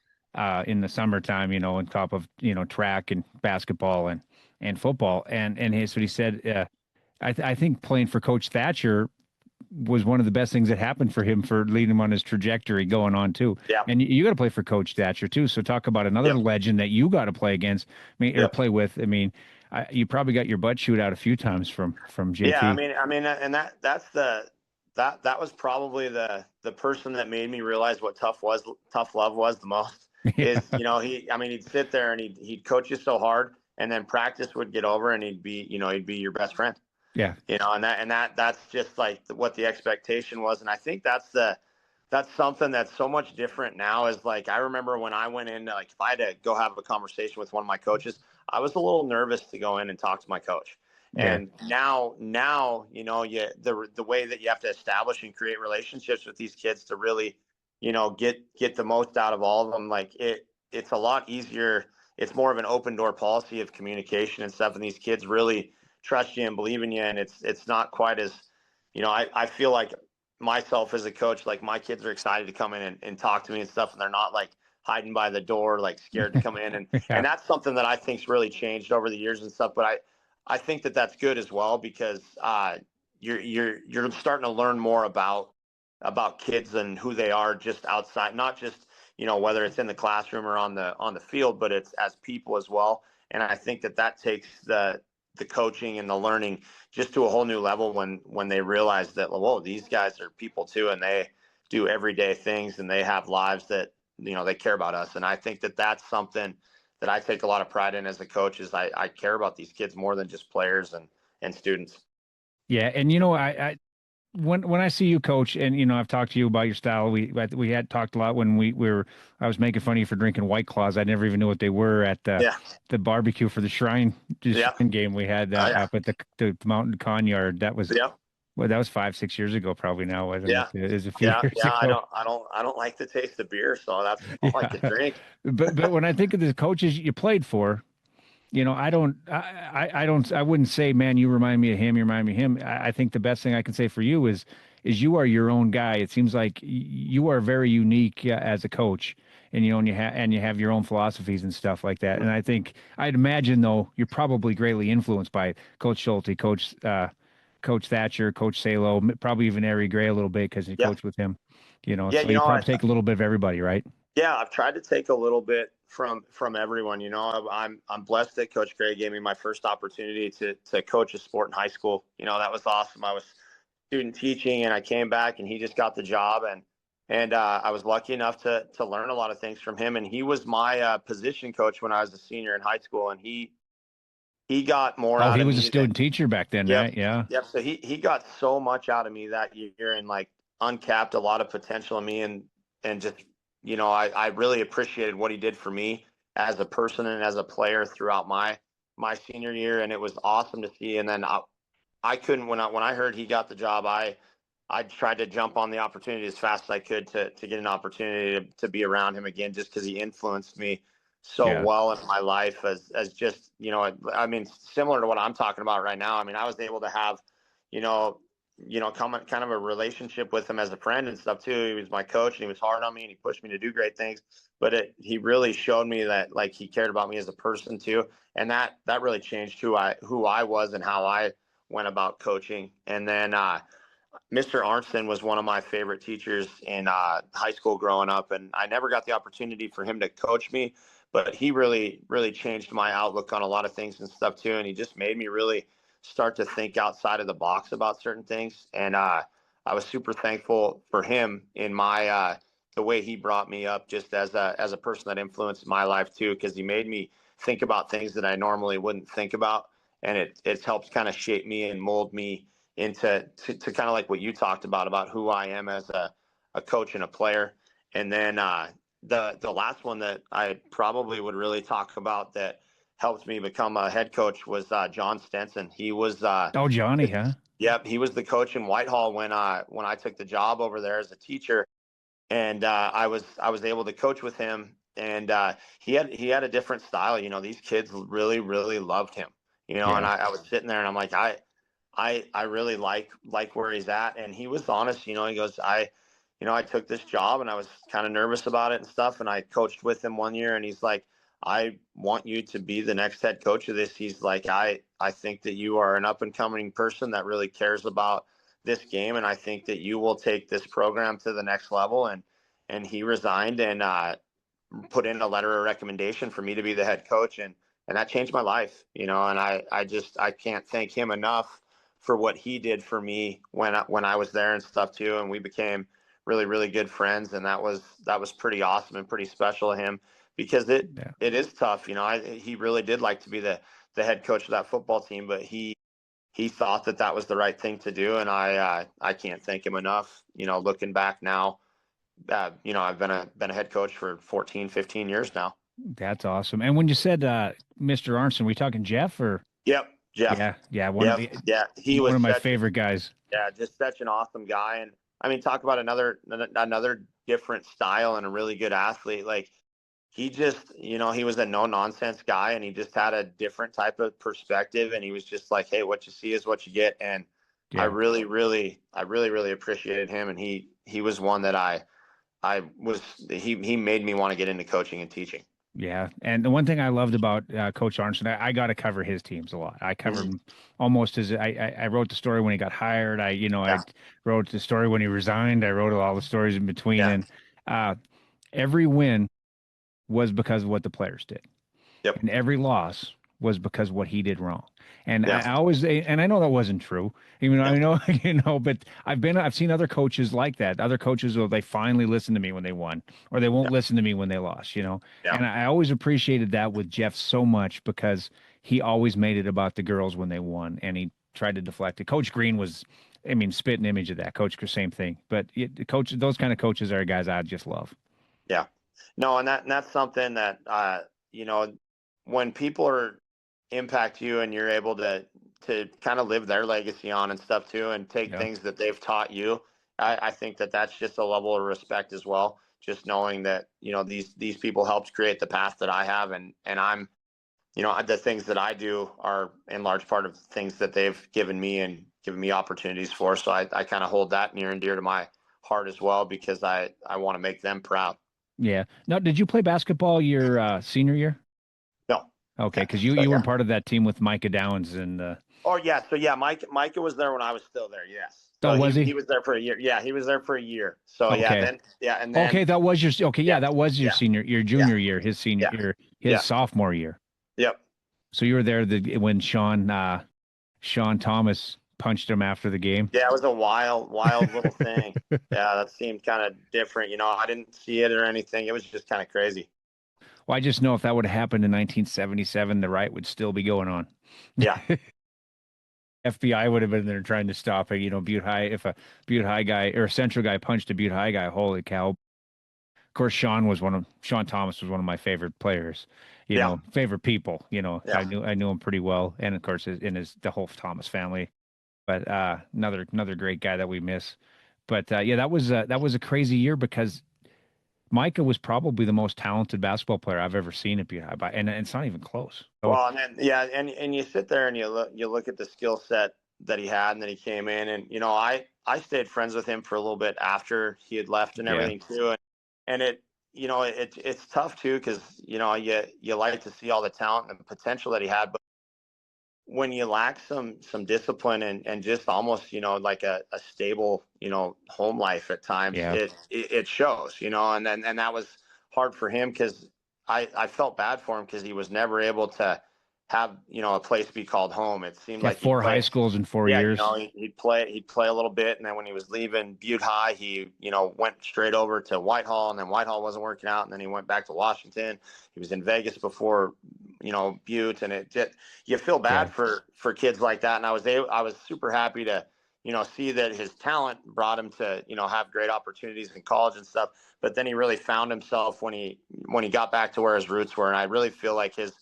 in the summertime, on top of track and basketball and football. And here's what he said. I think playing for Coach Thatcher was one of the best things that happened for him, for leading him on his trajectory going on too. Yeah. And you got to play for Coach Thatcher too. So talk about another legend that you got to play against, or play with. I mean, you probably got your butt chewed out a few times from JT. Yeah, I mean, and that was probably the person that made me realize what tough love was the most. Is he'd sit there and he'd coach you so hard, and then practice would get over and he'd be your best friend. Yeah. That's just like what the expectation was. And I think that's something that's so much different now. Is like, I remember when I went in, like, if I had to go have a conversation with one of my coaches, I was a little nervous to go in and talk to my coach. Yeah. And now, the way that you have to establish and create relationships with these kids to really, get the most out of all of them. Like it's a lot easier. It's more of an open door policy of communication and stuff. And these kids really trust you and believe in you. And it's not quite as, I feel like myself as a coach, like my kids are excited to come in and talk to me and stuff. And they're not like hiding by the door, like scared to come in. And, and that's something that I think's really changed over the years and stuff. But I think that that's good as well, because you're starting to learn more about kids and who they are just outside, not just, whether it's in the classroom or on the field, but it's as people as well. And I think that takes the coaching and the learning just to a whole new level when they realize that, whoa, these guys are people too, and they do everyday things and they have lives that, they care about us. And I think that that's something that I take a lot of pride in as a coach, is I care about these kids more than just players and students. Yeah. And, I when I see you coach, and, I've talked to you about your style, we had talked a lot when I was making fun of you for drinking White Claws. I never even knew what they were at the barbecue for the Shrine game we had up at the Mountain Conyard. That was, well, that was 5-6 years ago, probably now, wasn't it? It was a few years ago. I don't like the taste of beer, so that's all I can drink. But when I think of the coaches you played for, I wouldn't say, man, you remind me of him. You remind me of him. I think the best thing I can say for you is you are your own guy. It seems like you are very unique as a coach, and you have your own philosophies and stuff like that. And I think I'd imagine though you're probably greatly influenced by Coach Schulte, Coach Thatcher, Coach Salo, probably even Arie Grey a little bit because you Yeah. coached with him. Yeah. So you probably take a little bit of everybody, right? Yeah, I've tried to take a little bit from everyone. I'm blessed that Coach Gray gave me my first opportunity to coach a sport in high school. That was awesome. I was student teaching, and I came back, and he just got the job, and I was lucky enough to learn a lot of things from him. And he was my position coach when I was a senior in high school, and he got more Oh, out he of was a me than. student teacher back then, Yep. right? Yeah. Yep. So he got so much out of me that year, and like uncapped a lot of potential in me, and just I really appreciated what he did for me as a person and as a player throughout my senior year, and it was awesome to see. And then I couldn't when I heard he got the job, I tried to jump on the opportunity as fast as I could to get an opportunity to be around him again, just because he influenced me so Yeah. well in my life as just, I mean, similar to what I'm talking about right now. I mean, I was able to have, you know, kind of a relationship with him as a friend and stuff too. He was my coach, and he was hard on me, and he pushed me to do great things. But he really showed me that like he cared about me as a person too, and that really changed who I was and how I went about coaching. And then Mr. Arnson was one of my favorite teachers in high school growing up, and I never got the opportunity for him to coach me, but he really, really changed my outlook on a lot of things and stuff too. And he just made me really start to think outside of the box about certain things. And I was super thankful for him in my the way he brought me up, just as a person that influenced my life too, because he made me think about things that I normally wouldn't think about, and it's helped kind of shape me and mold me into kind of like what you talked about who I am as a coach and a player. And then the last one that I probably would really talk about that helped me become a head coach was John Stenson. He was Oh, Johnny, huh? yep, he was the coach in Whitehall when I took the job over there as a teacher, and I was able to coach with him. And he had a different style. These kids really, really loved him. And Yeah. I was sitting there, and I'm like, I really like where he's at. And he was honest. He goes, I took this job, and I was kind of nervous about it and stuff. And I coached with him one year, and he's like, I want you to be the next head coach of this. He's like, I think that you are an up and coming person that really cares about this game. And I think that you will take this program to the next level. And he resigned and put in a letter of recommendation for me to be the head coach. And that changed my life, and I can't thank him enough for what he did for me when I was there and stuff too. And we became really, really good friends. And that was pretty awesome and pretty special of him, because it Yeah. it is tough. He really did like to be the head coach of that football team, but he thought that was the right thing to do. And I can't thank him enough. Looking back now, I've been a head coach for 14, 15 years now. That's awesome. And when you said Mr. Arnson, we talking Jeff or? Yep, Jeff. Yeah, yeah, Yep, yeah. He one was of my such favorite guys. just such an awesome guy. And I mean, talk about another different style and a really good athlete. Like he just, he was a no nonsense guy, and he just had a different type of perspective. And he was just like, hey, what you see is what you get. And I Yeah. really appreciated him. And he was one that he made me want to get into coaching and teaching. Yeah. And the one thing I loved about Coach Arnson, I got to cover his teams a lot. I covered him almost as I wrote the story when he got hired. I Yeah. wrote the story when he resigned. I wrote all the stories in between. Yeah. And every win was because of what the players did. Yep. And every loss was because of what he did wrong. And Yeah. I always, and I know that wasn't true, even though I know, but I've seen other coaches like that. Other coaches will, they finally listen to me when they won, or they won't listen to me when they lost. Yeah. And I always appreciated that with Jeff so much, because he always made it about the girls when they won, and he tried to deflect it. Coach Green was, I mean, spit an image of that. Coach, same thing. But the coach, those kind of coaches are guys I just love. Yeah. No, and that's something that when people impact you, and you're able to kind of live their legacy on and stuff too, and take Yeah. things that they've taught you. I think that's just a level of respect as well. Just knowing that these people helped create the path that I have, and the things that I do are in large part of things that they've given me and given me opportunities for. So I kind of hold that near and dear to my heart as well, because I want to make them proud. Yeah. Now, did you play basketball your senior year? No. Okay, because So, you yeah. were part of that team with Micah Downs and Oh yeah. So yeah, Micah was there when I was still there. Yes. oh, So was he he? was there for a year. Yeah, he was there for a year. So Okay. and Okay, then that was your okay, yeah, yeah, that was your yeah, senior, your yeah, junior year, his senior yeah, year, his yeah, sophomore year. yep. So you were there when Sean Thomas punched him after the game. Yeah, it was a wild little thing. Yeah, that seemed kind of different. I didn't see it or anything. It was just kind of crazy. Well, I just know if that would have happened in 1977, the riot would still be going on. Yeah, FBI would have been there trying to stop it. Butte High, if a Butte High guy or a Central guy punched a Butte High guy, holy cow. Of course, Sean Thomas was one of my favorite players, yeah, favorite people. yeah. I knew him pretty well. And of course, the whole Thomas family. But another great guy that we miss. But yeah, that was a crazy year because Micah was probably the most talented basketball player I've ever seen at Butte High, and it's not even close. So, Well, and then yeah, and you sit there and you look at the skill set that he had, and then he came in, and I stayed friends with him for a little bit after he had left and yeah, everything too, and it's tough too, because you like to see all the talent and the potential that he had, but when you lack some discipline and just almost like a stable home life at times, yeah, it shows, and that was hard for him, because I felt bad for him, because he was never able to have a place be called home. It seemed yeah. like he'd 4 high play. schools in 4 Yeah, years. he'd play a little bit, and then when he was leaving Butte High, he went straight over to Whitehall, and then Whitehall wasn't working out, and then he went back to Washington. He was in Vegas before Butte, and it just, you feel Yeah, bad for kids like that. And I was super happy to see that his talent brought him to have great opportunities in college and stuff. But then he really found himself when he got back to where his roots were, and I really feel like his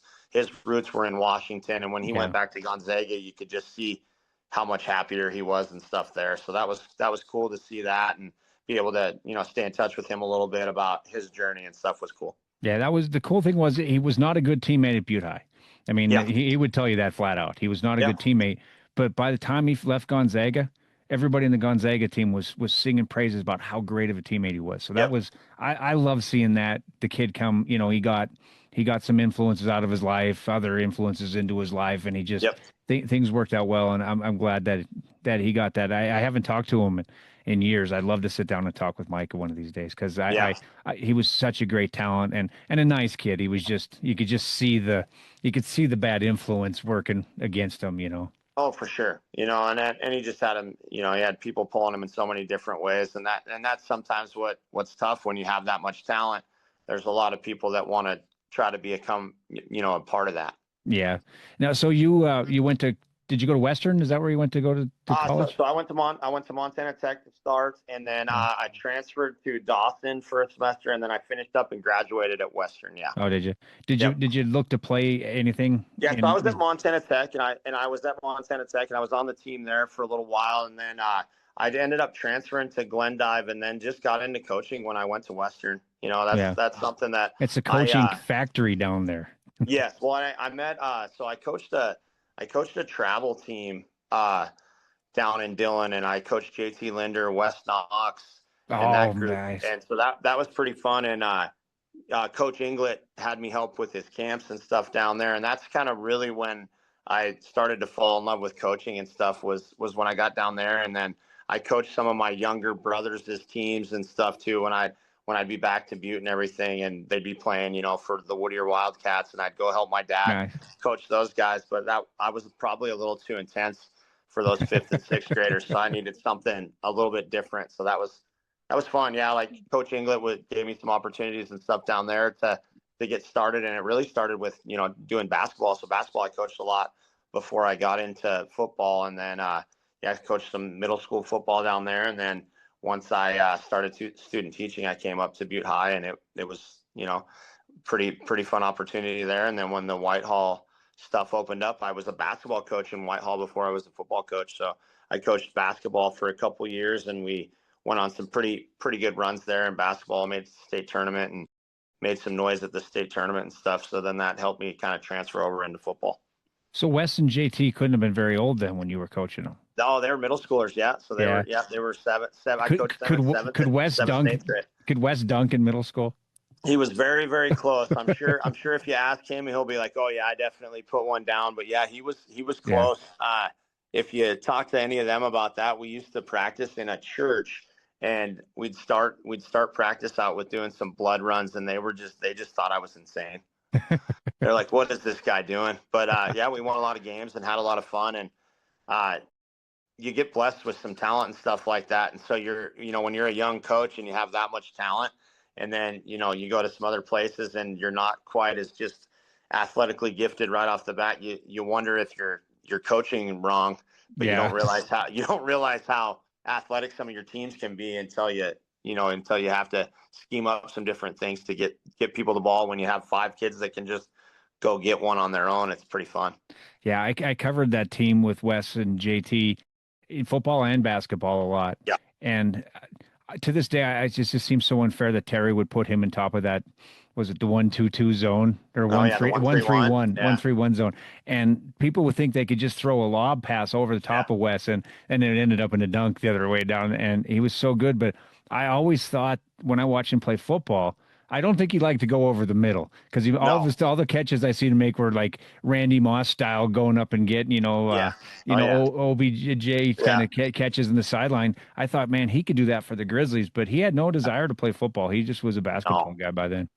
roots were in Washington. And when he yeah. went back to Gonzaga, you could just see how much happier he was and stuff there. So that was cool to see that, and be able to stay in touch with him a little bit about his journey and stuff was cool. Yeah, that was the cool thing was he was not a good teammate at Butte High. I mean, Yeah. he would tell you that flat out. He was not a Yeah. good teammate. But by the time he left Gonzaga, everybody in the Gonzaga team was singing praises about how great of a teammate he was. So that Yep. was I love seeing that the kid come. He got some influences out of his life, other influences into his life, and he just Yep. things worked out well. And I'm glad that he got that. I haven't talked to him in years. I'd love to sit down and talk with Micah one of these days because Yeah. he was such a great talent and a nice kid. He was just you could just see the bad influence working against him. Oh, for sure. And he just had him. He had people pulling him in so many different ways, and that's sometimes what's tough when you have that much talent. There's a lot of people that want to try to become a part of that. Yeah. Now, so you went to did you go to Western? Is that where you went to go to So, college? so I went to Montana Tech to start, and then Oh, I transferred to Dawson for a semester, and then I finished up and graduated at Western. Yeah. oh, did you? Did you Yep. did you look to play anything Yeah, so I was at in Montana Tech, and I was at Montana Tech, and I was on the team there for a little while, and then I ended up transferring to Glendive, and then just got into coaching when I went to Western. yeah. That's something that It's a I coaching factory down there. yes. Well, I met so I coached a travel team down in Dillon, and I coached JT Linder, Wes Knox, and Oh, that group, nice. and so that was pretty fun. And Coach Inglet had me help with his camps and stuff down there, and that's kind of really when I started to fall in love with coaching and stuff. Was when I got down there, and then I coached some of my younger brothers' teams and stuff too. When I'd be back to Butte and everything, and they'd be playing, for the Whittier Wildcats, and I'd go help my dad Nice. coach those guys. But that I was probably a little too intense for those fifth and sixth graders, so I needed something a little bit different. So that was fun. Yeah, like Coach Inglet gave me some opportunities and stuff down there to get started, and it really started with doing basketball. So basketball I coached a lot before I got into football, and then yeah, I coached some middle school football down there, and then once I started student teaching, I came up to Butte High, and it was pretty fun opportunity there. And then when the Whitehall stuff opened up, I was a basketball coach in Whitehall before I was a football coach. So I coached basketball for a couple years, and we went on some pretty good runs there in basketball. I made the state tournament, and made some noise at the state tournament and stuff. So then that helped me kind of transfer over into football. So Wes and JT couldn't have been very old then when you were coaching them. No, they were middle schoolers. Yeah. So Yeah. they were seven. I Could coached them could in could Wes seventh and dunk? eighth grade. Could Wes dunk in middle school? He was very, very close. I'm sure if you ask him, he'll be like, "Oh yeah, I definitely put one down." But yeah, he was close. Yeah. If you talk to any of them about that, we used to practice in a church, and we'd start practice out with doing some blood runs, and they just thought I was insane. They're like, "What is this guy doing?" But yeah, we won a lot of games and had a lot of fun, and you get blessed with some talent and stuff like that. And so when you're a young coach and you have that much talent, and then, you go to some other places and you're not quite as just athletically gifted right off the bat, you wonder if you're coaching wrong, but you don't realize how athletic some of your teams can be until you have to scheme up some different things to get people the ball. When you have 5 kids that can just go get one on their own, it's pretty fun. Yeah, I covered that team with Wes and JT in football and basketball a lot. Yeah. And to this day, it just seems so unfair that Terry would put him on top of that. Was it the 1-2-2 zone or 1-3-1 1-3-1 zone? And people would think they could just throw a lob pass over the top of Wes, and it ended up in a dunk the other way down. And he was so good. But I always thought when I watched him play football, I don't think he liked to go over the middle because all the catches I seen him make were like Randy Moss style, going up and getting OBJ kind of catches in the sideline. I thought, man, he could do that for the Grizzlies, but he had no desire to play football. He just was a basketball guy by then.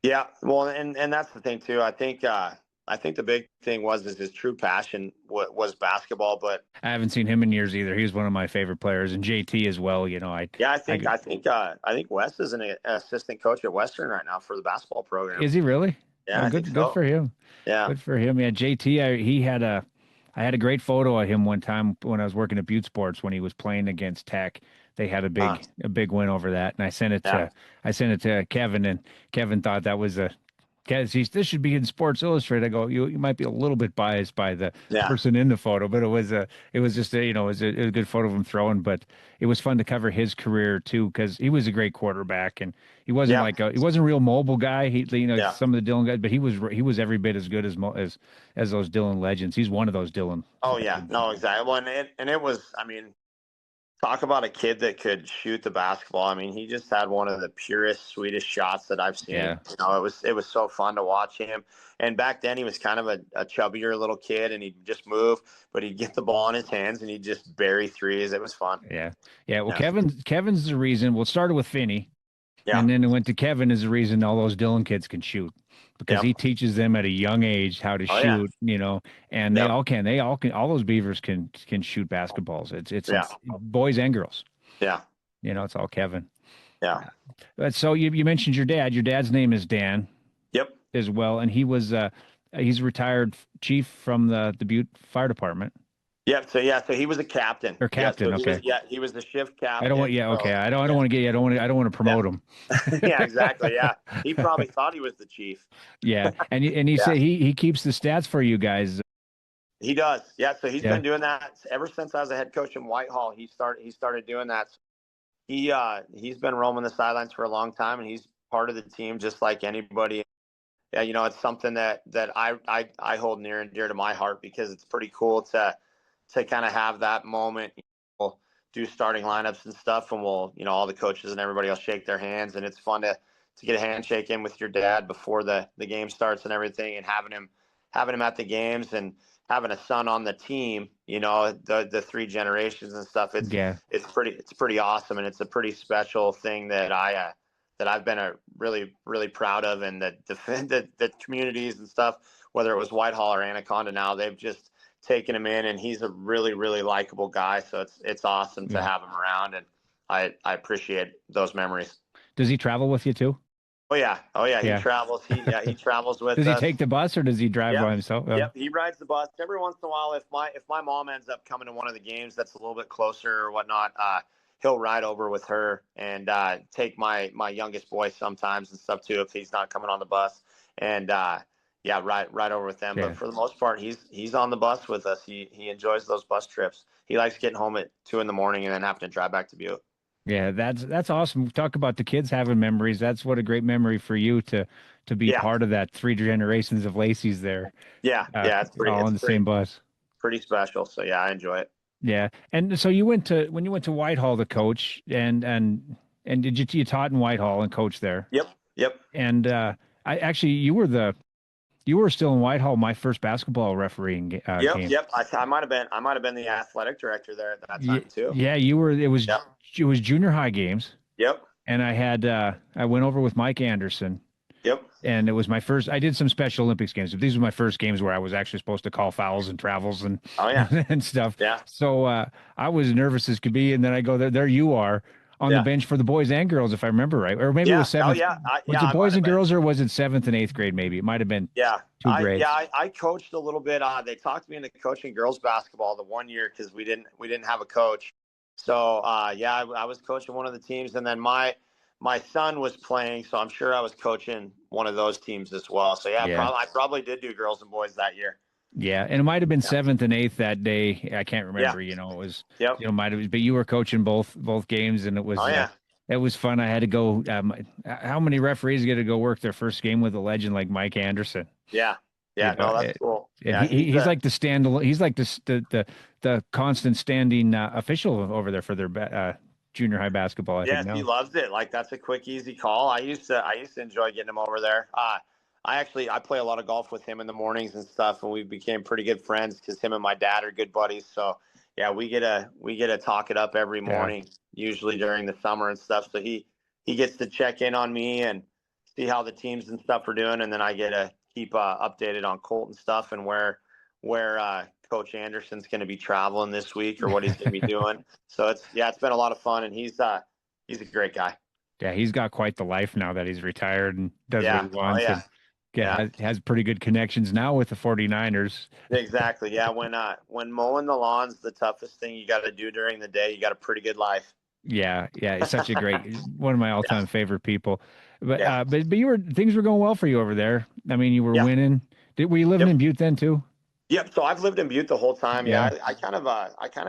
Yeah, well, and that's the thing too. I think the big thing was his true passion was basketball. But I haven't seen him in years either. He's one of my favorite players, and JT as well. I think Wes is an assistant coach at Western right now for the basketball program. Is he really? Yeah, good for him. Yeah, good for him. Yeah, JT. I had a great photo of him one time when I was working at Butte Sports when he was playing against Tech. They had a big win over that, and I sent it to Kevin, and Kevin thought that was this should be in Sports Illustrated. I go, you might be a little bit biased by the person in the photo, but it was just a good photo of him throwing. But it was fun to cover his career too, because he was a great quarterback, and he wasn't he wasn't a real mobile guy. Some of the Dillon guys, but he was every bit as good as those Dillon legends. He's one of those Dillon. Oh yeah, no, exactly. Well, and it was, talk about a kid that could shoot the basketball. He just had one of the purest, sweetest shots that I've seen. Yeah. It was so fun to watch him. And back then he was kind of a chubbier little kid, and he'd just move, but he'd get the ball in his hands and he'd just bury threes. It was fun. Yeah. Yeah. Well, Kevin's the reason. Well, it started with Finney. Yeah. And then it went to Kevin as the reason all those Dillon kids can shoot, because he teaches them at a young age how to shoot, and they all can. All those Beavers can shoot basketballs. It's boys and girls. Yeah. It's all Kevin. Yeah. So you mentioned your dad. Your dad's name is Dan. Yep. As well, and he's a retired chief from the Butte Fire Department. Yep. So he was a captain. Or captain. Okay. He was the shift captain. I don't want. Yeah. Okay. I don't want to promote him. Yeah. Exactly. Yeah. He probably thought he was the chief. Yeah. And he said he keeps the stats for you guys. He does. Yeah. So he's been doing that ever since I was a head coach in Whitehall. He started doing that. He's been roaming the sidelines for a long time, and he's part of the team just like anybody. Yeah. It's something that I hold near and dear to my heart, because it's pretty cool to kind of have that moment. We'll do starting lineups and stuff, and we'll, all the coaches and everybody will shake their hands, and it's fun to get a handshake in with your dad before the game starts and everything, and having him at the games, and having a son on the team, the 3 generations and stuff. It's pretty awesome, and it's a pretty special thing that I've been really, really proud of, and that the communities and stuff, whether it was Whitehall or Anaconda now, they've just taking him in, and he's a really, really likable guy. So it's awesome to have him around, and I appreciate those memories. Does he travel with you too? Oh yeah. He travels. He travels with us. Does he take the bus, or does he drive by himself? Yep. He rides the bus every once in a while. If my mom ends up coming to one of the games that's a little bit closer or whatnot, he'll ride over with her, and take my youngest boy sometimes and stuff too, if he's not coming on the bus. And right over with them. Yeah. But for the most part, he's on the bus with us. He enjoys those bus trips. He likes getting home at 2 a.m. and then having to drive back to Butte. Yeah, that's awesome. Talk about the kids having memories. That's what a great memory for you to be Yeah, part of that three generations of Lacey's there, yeah. all on the same bus. Pretty special. So yeah, I enjoy it. Yeah. And so you went to when you went to Whitehall to coach and did you taught in Whitehall and coached there? Yep, yep, And I actually you were still in Whitehall my first basketball refereeing game. yep. I might have been the athletic director there at that time too. Yeah, you were Yep, it was junior high games yep, and I went over with Mike Anderson yep. and it was my first I did some Special Olympics games. These were my first games where I was actually supposed to call fouls and travels and Oh yeah, and stuff. yeah, So I was nervous as could be and then I go there you are on the yeah, bench for the boys and girls if I remember right. Or maybe it was yeah. Oh seventh. yeah, Was it I might boys have and been. girls or was it seventh and eighth grade maybe? It might have been Yeah, two grades. I coached a little bit. They talked me into coaching girls basketball the one year because we didn't have a coach. So yeah, I was coaching one of the teams, and then my son was playing, so I'm sure I was coaching one of those teams as well. So yeah, Yeah. I probably did do girls and boys that year. Yeah, and it might have been Yeah, seventh and eighth that day. I can't yeah, remember. It was, yep. might have, but you were coaching both games, and Oh yeah, it was fun. I had to go. How many referees get to go work their first game with a legend like Mike Anderson? yeah, You yeah. know, No, that's cool. and Yeah, he's like the standalone. He's like the constant standing official over there for their junior high basketball. I think yes, he now. loves it. Like that's a quick, easy call. I used to enjoy getting him over there. I play a lot of golf with him in the mornings and stuff, and we became pretty good friends because him and my dad are good buddies. So yeah, we get to talk it up every Yeah, morning, usually during the summer and stuff. So he gets to check in on me and see how the teams and stuff are doing, and then I get to keep updated on Colton stuff and where Coach Anderson's going to be traveling this week or what he's going to be doing. So it's been a lot of fun, and he's a great guy. yeah, he's got quite the life now that he's retired and does what Yeah. he Oh wants, yeah. and yeah, Yeah. has pretty good connections now with the 49ers. Exactly. Yeah. When mowing the lawn's the toughest thing you got to do during the day, you got a pretty good life. Yeah, yeah, it's such a great one of my Yeah. all-time favorite people. But Yeah. but you were things were going well for you over there. I mean, you were Yeah. winning. Were you living Yep. in Butte then too? Yep. So I've lived in Butte the whole time. Yeah. Yeah. I kind of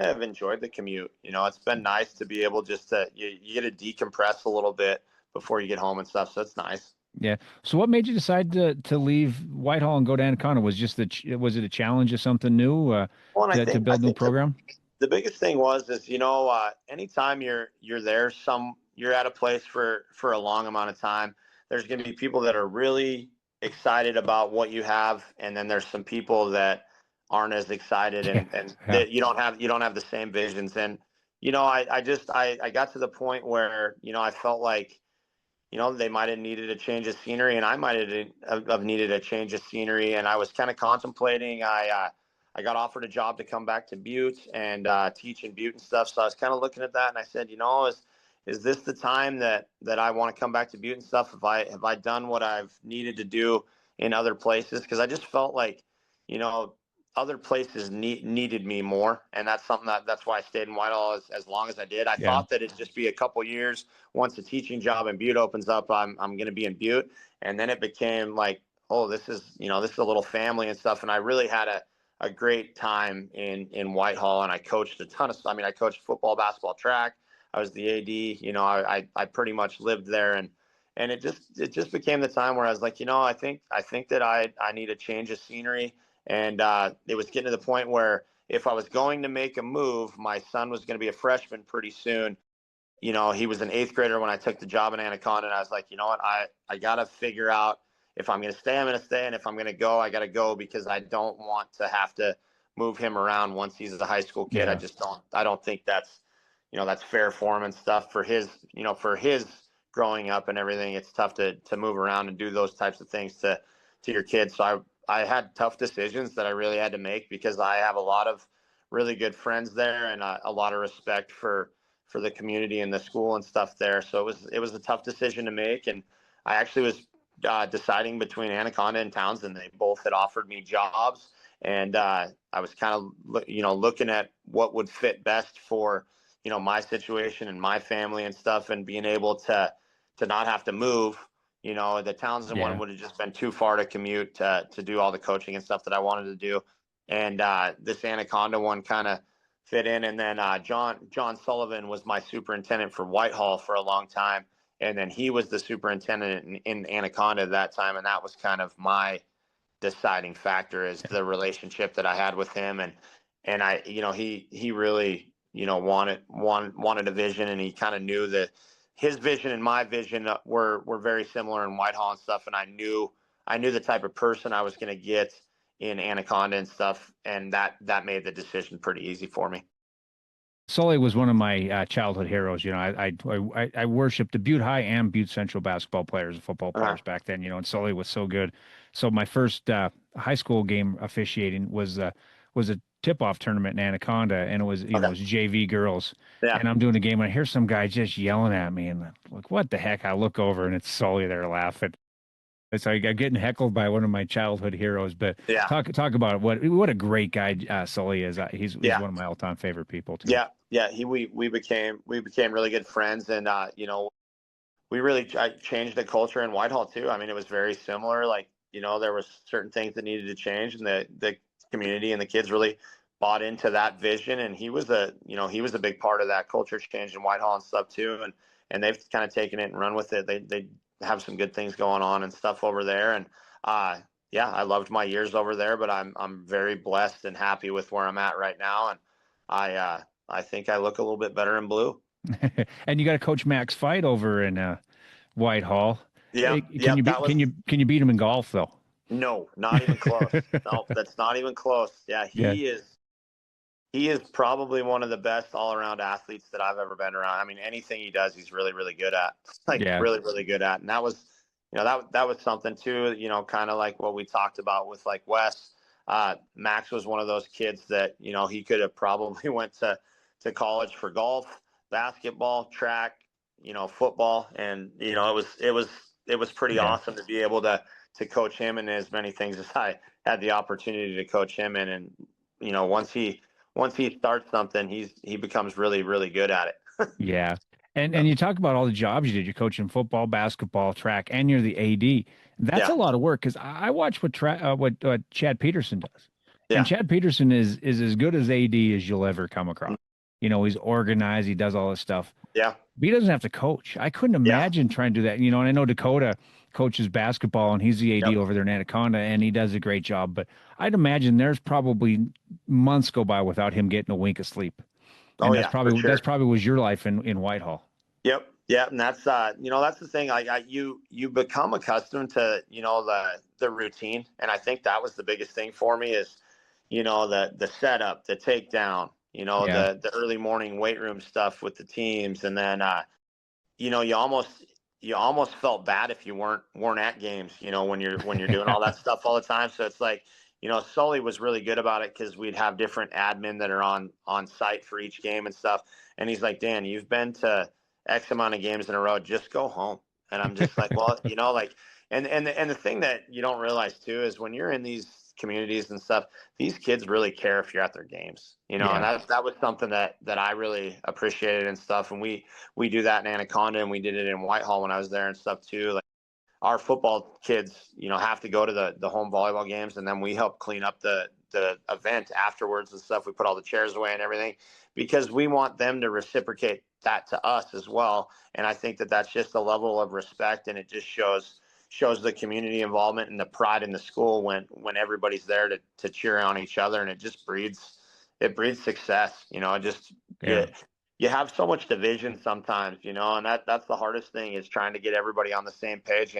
have enjoyed the commute. It's been nice to be able just to you get to decompress a little bit before you get home and stuff. So it's nice. Yeah. So what made you decide to leave Whitehall and go to Anaconda? Was it a challenge of something new Well, and to I build new think program? the biggest thing is anytime you're there, you're at a place for a long amount of time, there's going to be people that are really excited about what you have, and then there's some people that aren't as excited, Yeah. and Yeah. that you don't have the same visions. And I got to the point where I felt like they might have needed a change of scenery, and I might have needed a change of scenery. And I was kind of contemplating. I got offered a job to come back to Butte and teach in Butte and stuff. So I was kind of looking at that, and I said, is this the time that I want to come back to Butte and stuff? Have I done what I've needed to do in other places? Because I just felt like, you know, other places needed me more, and that's something that's why I stayed in Whitehall as long as I did. I Yeah. thought that it'd just be a couple years. Once the teaching job in Butte opens up, I'm going to be in Butte, and then it became like, oh, this is a little family and stuff, and I really had a great time in Whitehall, and I coached a ton of. I mean, I coached football, basketball, track. I was the AD. I pretty much lived there, and it just became the time where I was like, I think that I need a change of scenery, and it was getting to the point where if I was going to make a move, my son was going to be a freshman pretty soon. He was an eighth grader when I took the job in Anaconda, and I was like, you know what, I got to figure out if I'm going to stay, I'm going to stay, and if I'm going to go, I got to go because I don't want to have to move him around once he's a high school kid. Yeah. I don't think that's fair for him and stuff for his growing up and everything. It's tough to move around and do those types of things to your kids. So I had tough decisions that I really had to make because I have a lot of really good friends there and a lot of respect for the community and the school and stuff there. So it was a tough decision to make, and I actually was deciding between Anaconda and Townsend. They both had offered me jobs, and I was kind of looking at what would fit best for my situation and my family and stuff, and being able to not have to move. The Townsend one Yeah. would have just been too far to commute to do all the coaching and stuff that I wanted to do, and this Anaconda one kind of fit in. And then John Sullivan was my superintendent for Whitehall for a long time, and then he was the superintendent in Anaconda at that time, and that was kind of my deciding factor, is the relationship that I had with him. And I, he really, wanted a vision, and he kind of knew that his vision and my vision were very similar in Whitehall and stuff. And I knew the type of person I was going to get in Anaconda and stuff. And that made the decision pretty easy for me. Sully was one of my childhood heroes. I worshiped the Butte High and Butte Central basketball players, football players back then. And Sully was so good. So my first high school game officiating was a tip-off tournament in Anaconda, and it was it was JV girls. Yeah. And I'm doing the game, and I hear some guy just yelling at me, and I'm like, what the heck? I look over, and it's Sully there laughing. So I got getting heckled by one of my childhood heroes. But talk about what a great guy Sully is. He's one of my all-time favorite people too. Yeah. We became really good friends, and we really changed the culture in Whitehall too. I mean, it was very similar. Like, there was certain things that needed to change, and the community and the kids really bought into that vision. And he was a big part of that culture change in Whitehall and stuff too. And they've kind of taken it and run with it. They have some good things going on and stuff over there. And I loved my years over there, but I'm very blessed and happy with where I'm at right now. And I think I look a little bit better in blue. And you got to coach Max Fight over in Whitehall. Yeah. Can you beat him in golf though? No, not even close. No, that's not even close. Yeah, he is probably one of the best all-around athletes that I've ever been around. I mean, anything he does, he's really, really good at. Really, really good at. And that was, that was something too, kind of like what we talked about with like Wes. Max was one of those kids that, he could have probably went to college for golf, basketball, track, football. And, it was pretty awesome to be able to coach him in as many things as I had the opportunity to coach him in. And, once he starts something, he becomes really, really good at it. Yeah. And you talk about all the jobs you did. You're coaching football, basketball, track, and you're the AD. That's a lot of work, because I watch what Chad Peterson does. Yeah. And Chad Peterson is as good as AD as you'll ever come across. He's organized. He does all this stuff. Yeah. But he doesn't have to coach. I couldn't imagine trying to do that. And I know Dakota coaches basketball, and he's the AD over there in Anaconda, and he does a great job. But I'd imagine there's probably months go by without him getting a wink of sleep. And that's probably was your life in Whitehall. Yep. Yeah. And that's, that's the thing. You become accustomed to, the routine. And I think that was the biggest thing for me is, the setup, the takedown, the early morning weight room stuff with the teams. And then, you almost felt bad if you weren't at games, when you're doing all that stuff all the time. So it's like, Sully was really good about it, because we'd have different admin that are on site for each game and stuff. And he's like, Dan, you've been to X amount of games in a row, just go home. And I'm just like, well, and the thing that you don't realize too is when you're in these communities and stuff, these kids really care if you're at their games, and that was something that I really appreciated and stuff. And we do that in Anaconda, and we did it in Whitehall when I was there and stuff too. Like, our football kids, have to go to the home volleyball games, and then we help clean up the event afterwards and stuff. We put all the chairs away and everything, because we want them to reciprocate that to us as well. And I think that that's just a level of respect, and it just shows the community involvement and the pride in the school when everybody's there to cheer on each other, and it just breeds success. You have so much division sometimes, and that's the hardest thing, is trying to get everybody on the same page.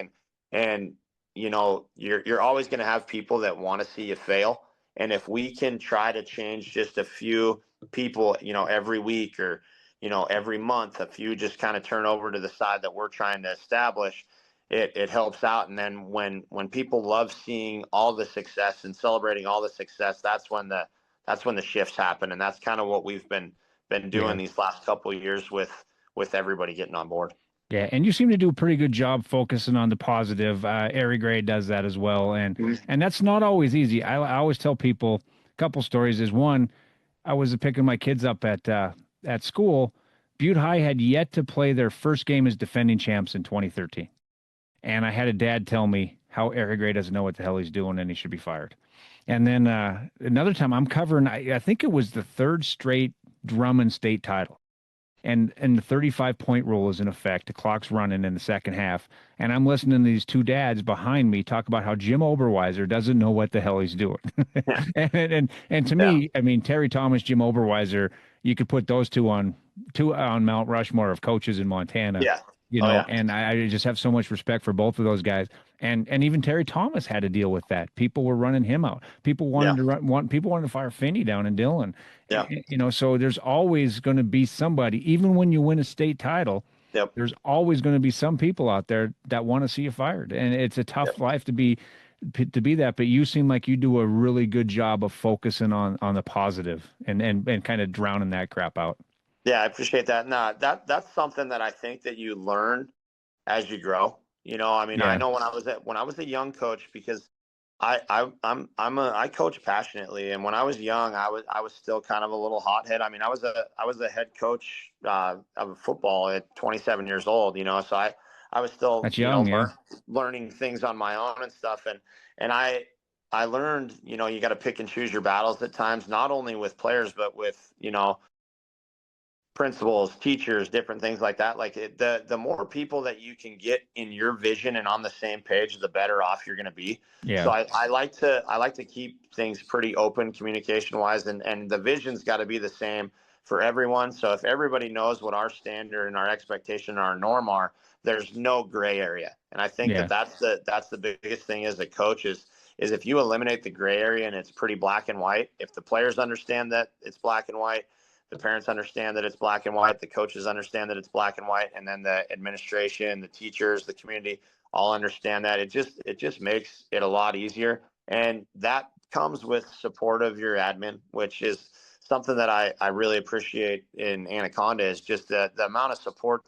And you're always going to have people that want to see you fail. And if we can try to change just a few people, every week or, every month, a few just kind of turn over to the side that we're trying to establish, it helps out. And then when people love seeing all the success and celebrating all the success, that's when the shifts happen. And that's kind of what we've been doing these last couple of years with everybody getting on board. Yeah, and you seem to do a pretty good job focusing on the positive. Arie Grey does that as well, and that's not always easy. I always tell people a couple stories. Is one, I was picking my kids up at school. Butte High had yet to play their first game as defending champs in 2013, and I had a dad tell me, how Arie Grey doesn't know what the hell he's doing and he should be fired. And then another time I'm covering, I think it was the third straight Drummond state title. And the 35-point rule is in effect. The clock's running in the second half. And I'm listening to these two dads behind me talk about how Jim Oberweiser doesn't know what the hell he's doing. And to Yeah. me, I mean, Terry Thomas, Jim Oberweiser, you could put those two on Mount Rushmore of coaches in Montana. Yeah. You Oh, know, yeah. and I just have so much respect for both of those guys. And even Terry Thomas had to deal with that. People were running him out. People wanted Yeah. people wanted to fire Finney down in Dillon. Yeah. You know, so there's always going to be somebody, even when you win a state title, Yep. there's always going to be some people out there that want to see you fired. And it's a tough Yep. life to be that. But you seem like you do a really good job of focusing on the positive and kind of drowning that crap out. Yeah, I appreciate that. No, that's something that I think that you learn as you grow. You know, I mean, I Yeah. know when I was a young coach, because I coach passionately, and when I was young, I was still kind of a little hothead. I mean, I was a head coach of football at 27 years old. You know, so I was still That's young, yeah. learning things on my own and stuff, and I learned, you know, you got to pick and choose your battles at times, not only with players but with, you know, principals, teachers, different things like that. Like the more people that you can get in your vision and on the same page, the better off you're going to be. Yeah. So I like to keep things pretty open communication wise, and the vision's got to be the same for everyone. So if everybody knows what our standard and our expectation and our norm are, there's no gray area. And I think Yeah. that's the biggest thing as a coach is if you eliminate the gray area and it's pretty black and white, if the players understand that it's black and white, the parents understand that it's black and white, the coaches understand that it's black and white, and then the administration, the teachers, the community all understand that. It just makes it a lot easier. And that comes with support of your admin, which is something that I really appreciate in Anaconda, is just the amount of support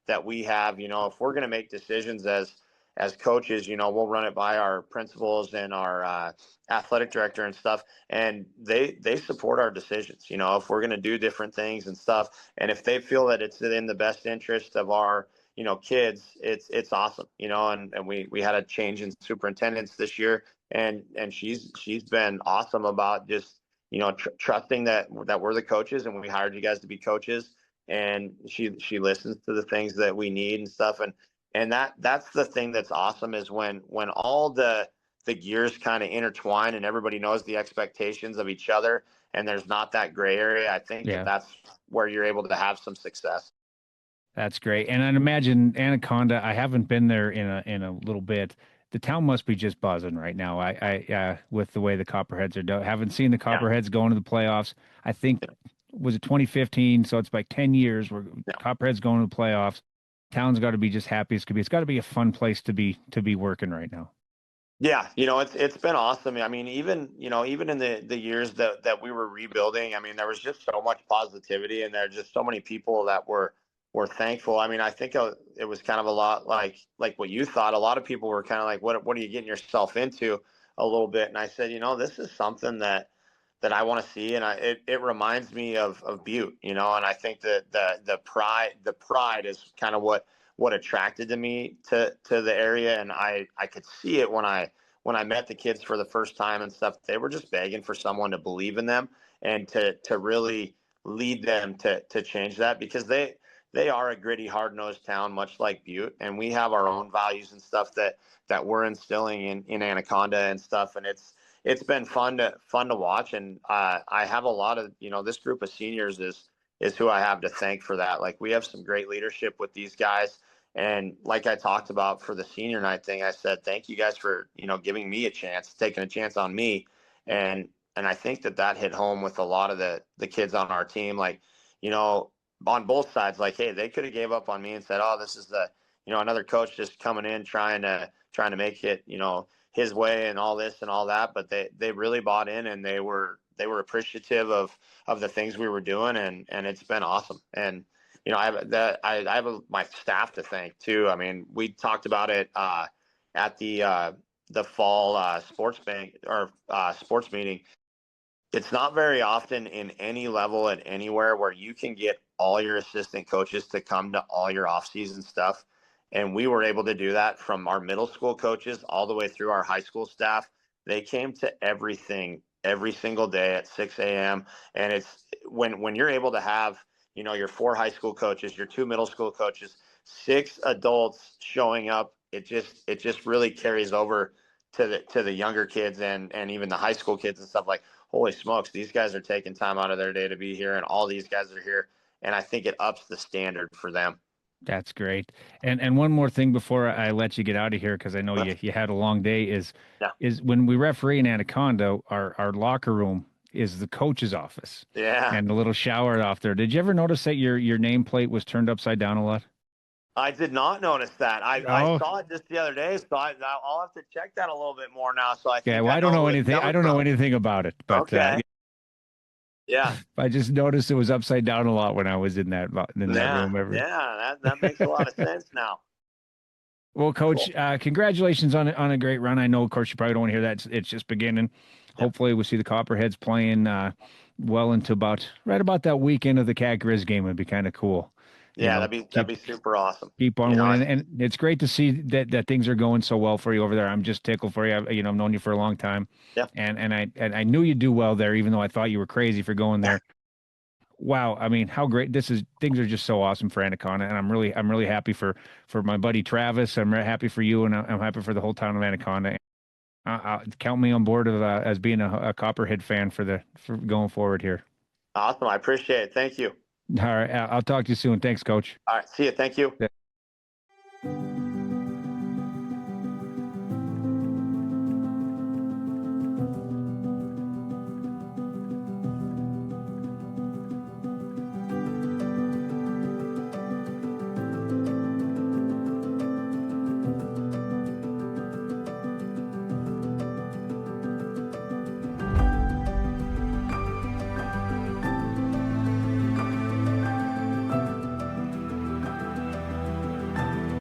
that we have. You know, if we're going to make decisions as coaches, you know, we'll run it by our principals and our athletic director and stuff, and they support our decisions. You know, if we're going to do different things and stuff, and if they feel that it's in the best interest of our, you know, kids, it's awesome. You know, and we had a change in superintendents this year, and she's been awesome about just, you know, trusting that we're the coaches and we hired you guys to be coaches, and she listens to the things that we need and stuff. And that's the thing that's awesome, is when all the gears kind of intertwine and everybody knows the expectations of each other and there's not that gray area. I think Yeah. that's where you're able to have some success. That's great. And I'd imagine Anaconda, I haven't been there in a little bit. The town must be just buzzing right now. I with the way the Copperheads are doing. Haven't seen the Copperheads going to the playoffs. I think was it 2015, so it's like 10 years where Copperheads going to the playoffs. Town's got to be just happy as could be. It's got to be a fun place to be working right now. Yeah, you know, it's been awesome. I mean, even in the years that we were rebuilding, I mean, there was just so much positivity, and there are just so many people that were thankful. I mean, I think it was kind of a lot like what you thought. A lot of people were kind of like, what are you getting yourself into a little bit? And I said, you know, this is something that I want to see, and it reminds me of Butte, you know. And I think that the pride is kind of what attracted to me to the area, and I could see it when I met the kids for the first time and stuff. They were just begging for someone to believe in them and to really lead them to change that, because they are a gritty, hard-nosed town, much like Butte, and we have our own values and stuff that we're instilling in Anaconda and stuff. And it's been fun to watch. And I have a lot of, you know, this group of seniors is who I have to thank for that. Like, we have some great leadership with these guys. And like I talked about for the senior night thing, I said, thank you guys for, you know, giving me a chance, taking a chance on me. And I think that hit home with a lot of the kids on our team. Like, you know, on both sides, like, hey, they could have gave up on me and said, oh, this is another coach just coming in trying to make it, you know, his way and all this and all that. But they really bought in, and they were appreciative of the things we were doing, and it's been awesome. And, you know, I have my staff to thank too. I mean, we talked about it at the fall sports bank or sports meeting. It's not very often in any level at anywhere where you can get all your assistant coaches to come to all your off-season stuff. And we were able to do that from our middle school coaches all the way through our high school staff. They came to everything every single day at 6 a.m. And it's when you're able to have, your 4 high school coaches, your 2 middle school coaches, 6 adults showing up, it just really carries over to the younger kids and even the high school kids and stuff. Like, holy smokes, these guys are taking time out of their day to be here, and all these guys are here. And I think it ups the standard for them. That's great. And one more thing before I let you get out of here, because I know you had a long day, is when we referee in Anaconda, our locker room is the coach's office. Yeah. And the little shower off there. Did you ever notice that your nameplate was turned upside down a lot? I did not notice that. I saw it just the other day, so I'll have to check that a little bit more now. So I think well, I don't know anything. I don't know anything about it, but okay. Yeah. I just noticed it was upside down a lot when I was in that room. Yeah, that makes a lot of sense now. Well, Coach, congratulations on a great run. I know, of course, you probably don't want to hear that. It's just beginning. Hopefully, we'll see the Copperheads playing well into right about that weekend of the Cat Grizz game. Would be kind of cool. Yeah, that'd be super awesome. Keep on winning, and it's great to see that things are going so well for you over there. I'm just tickled for you. I've known you for a long time. Yeah. And I knew you'd do well there, even though I thought you were crazy for going there. Wow, I mean, how great this is! Things are just so awesome for Anaconda, and I'm really happy for my buddy Travis. I'm really happy for you, and I'm happy for the whole town of Anaconda. Count me on board as being a Copperhead fan for going forward here. Awesome, I appreciate it. Thank you. All right, I'll talk to you soon. Thanks, Coach. All right, see you. Thank you. Yeah.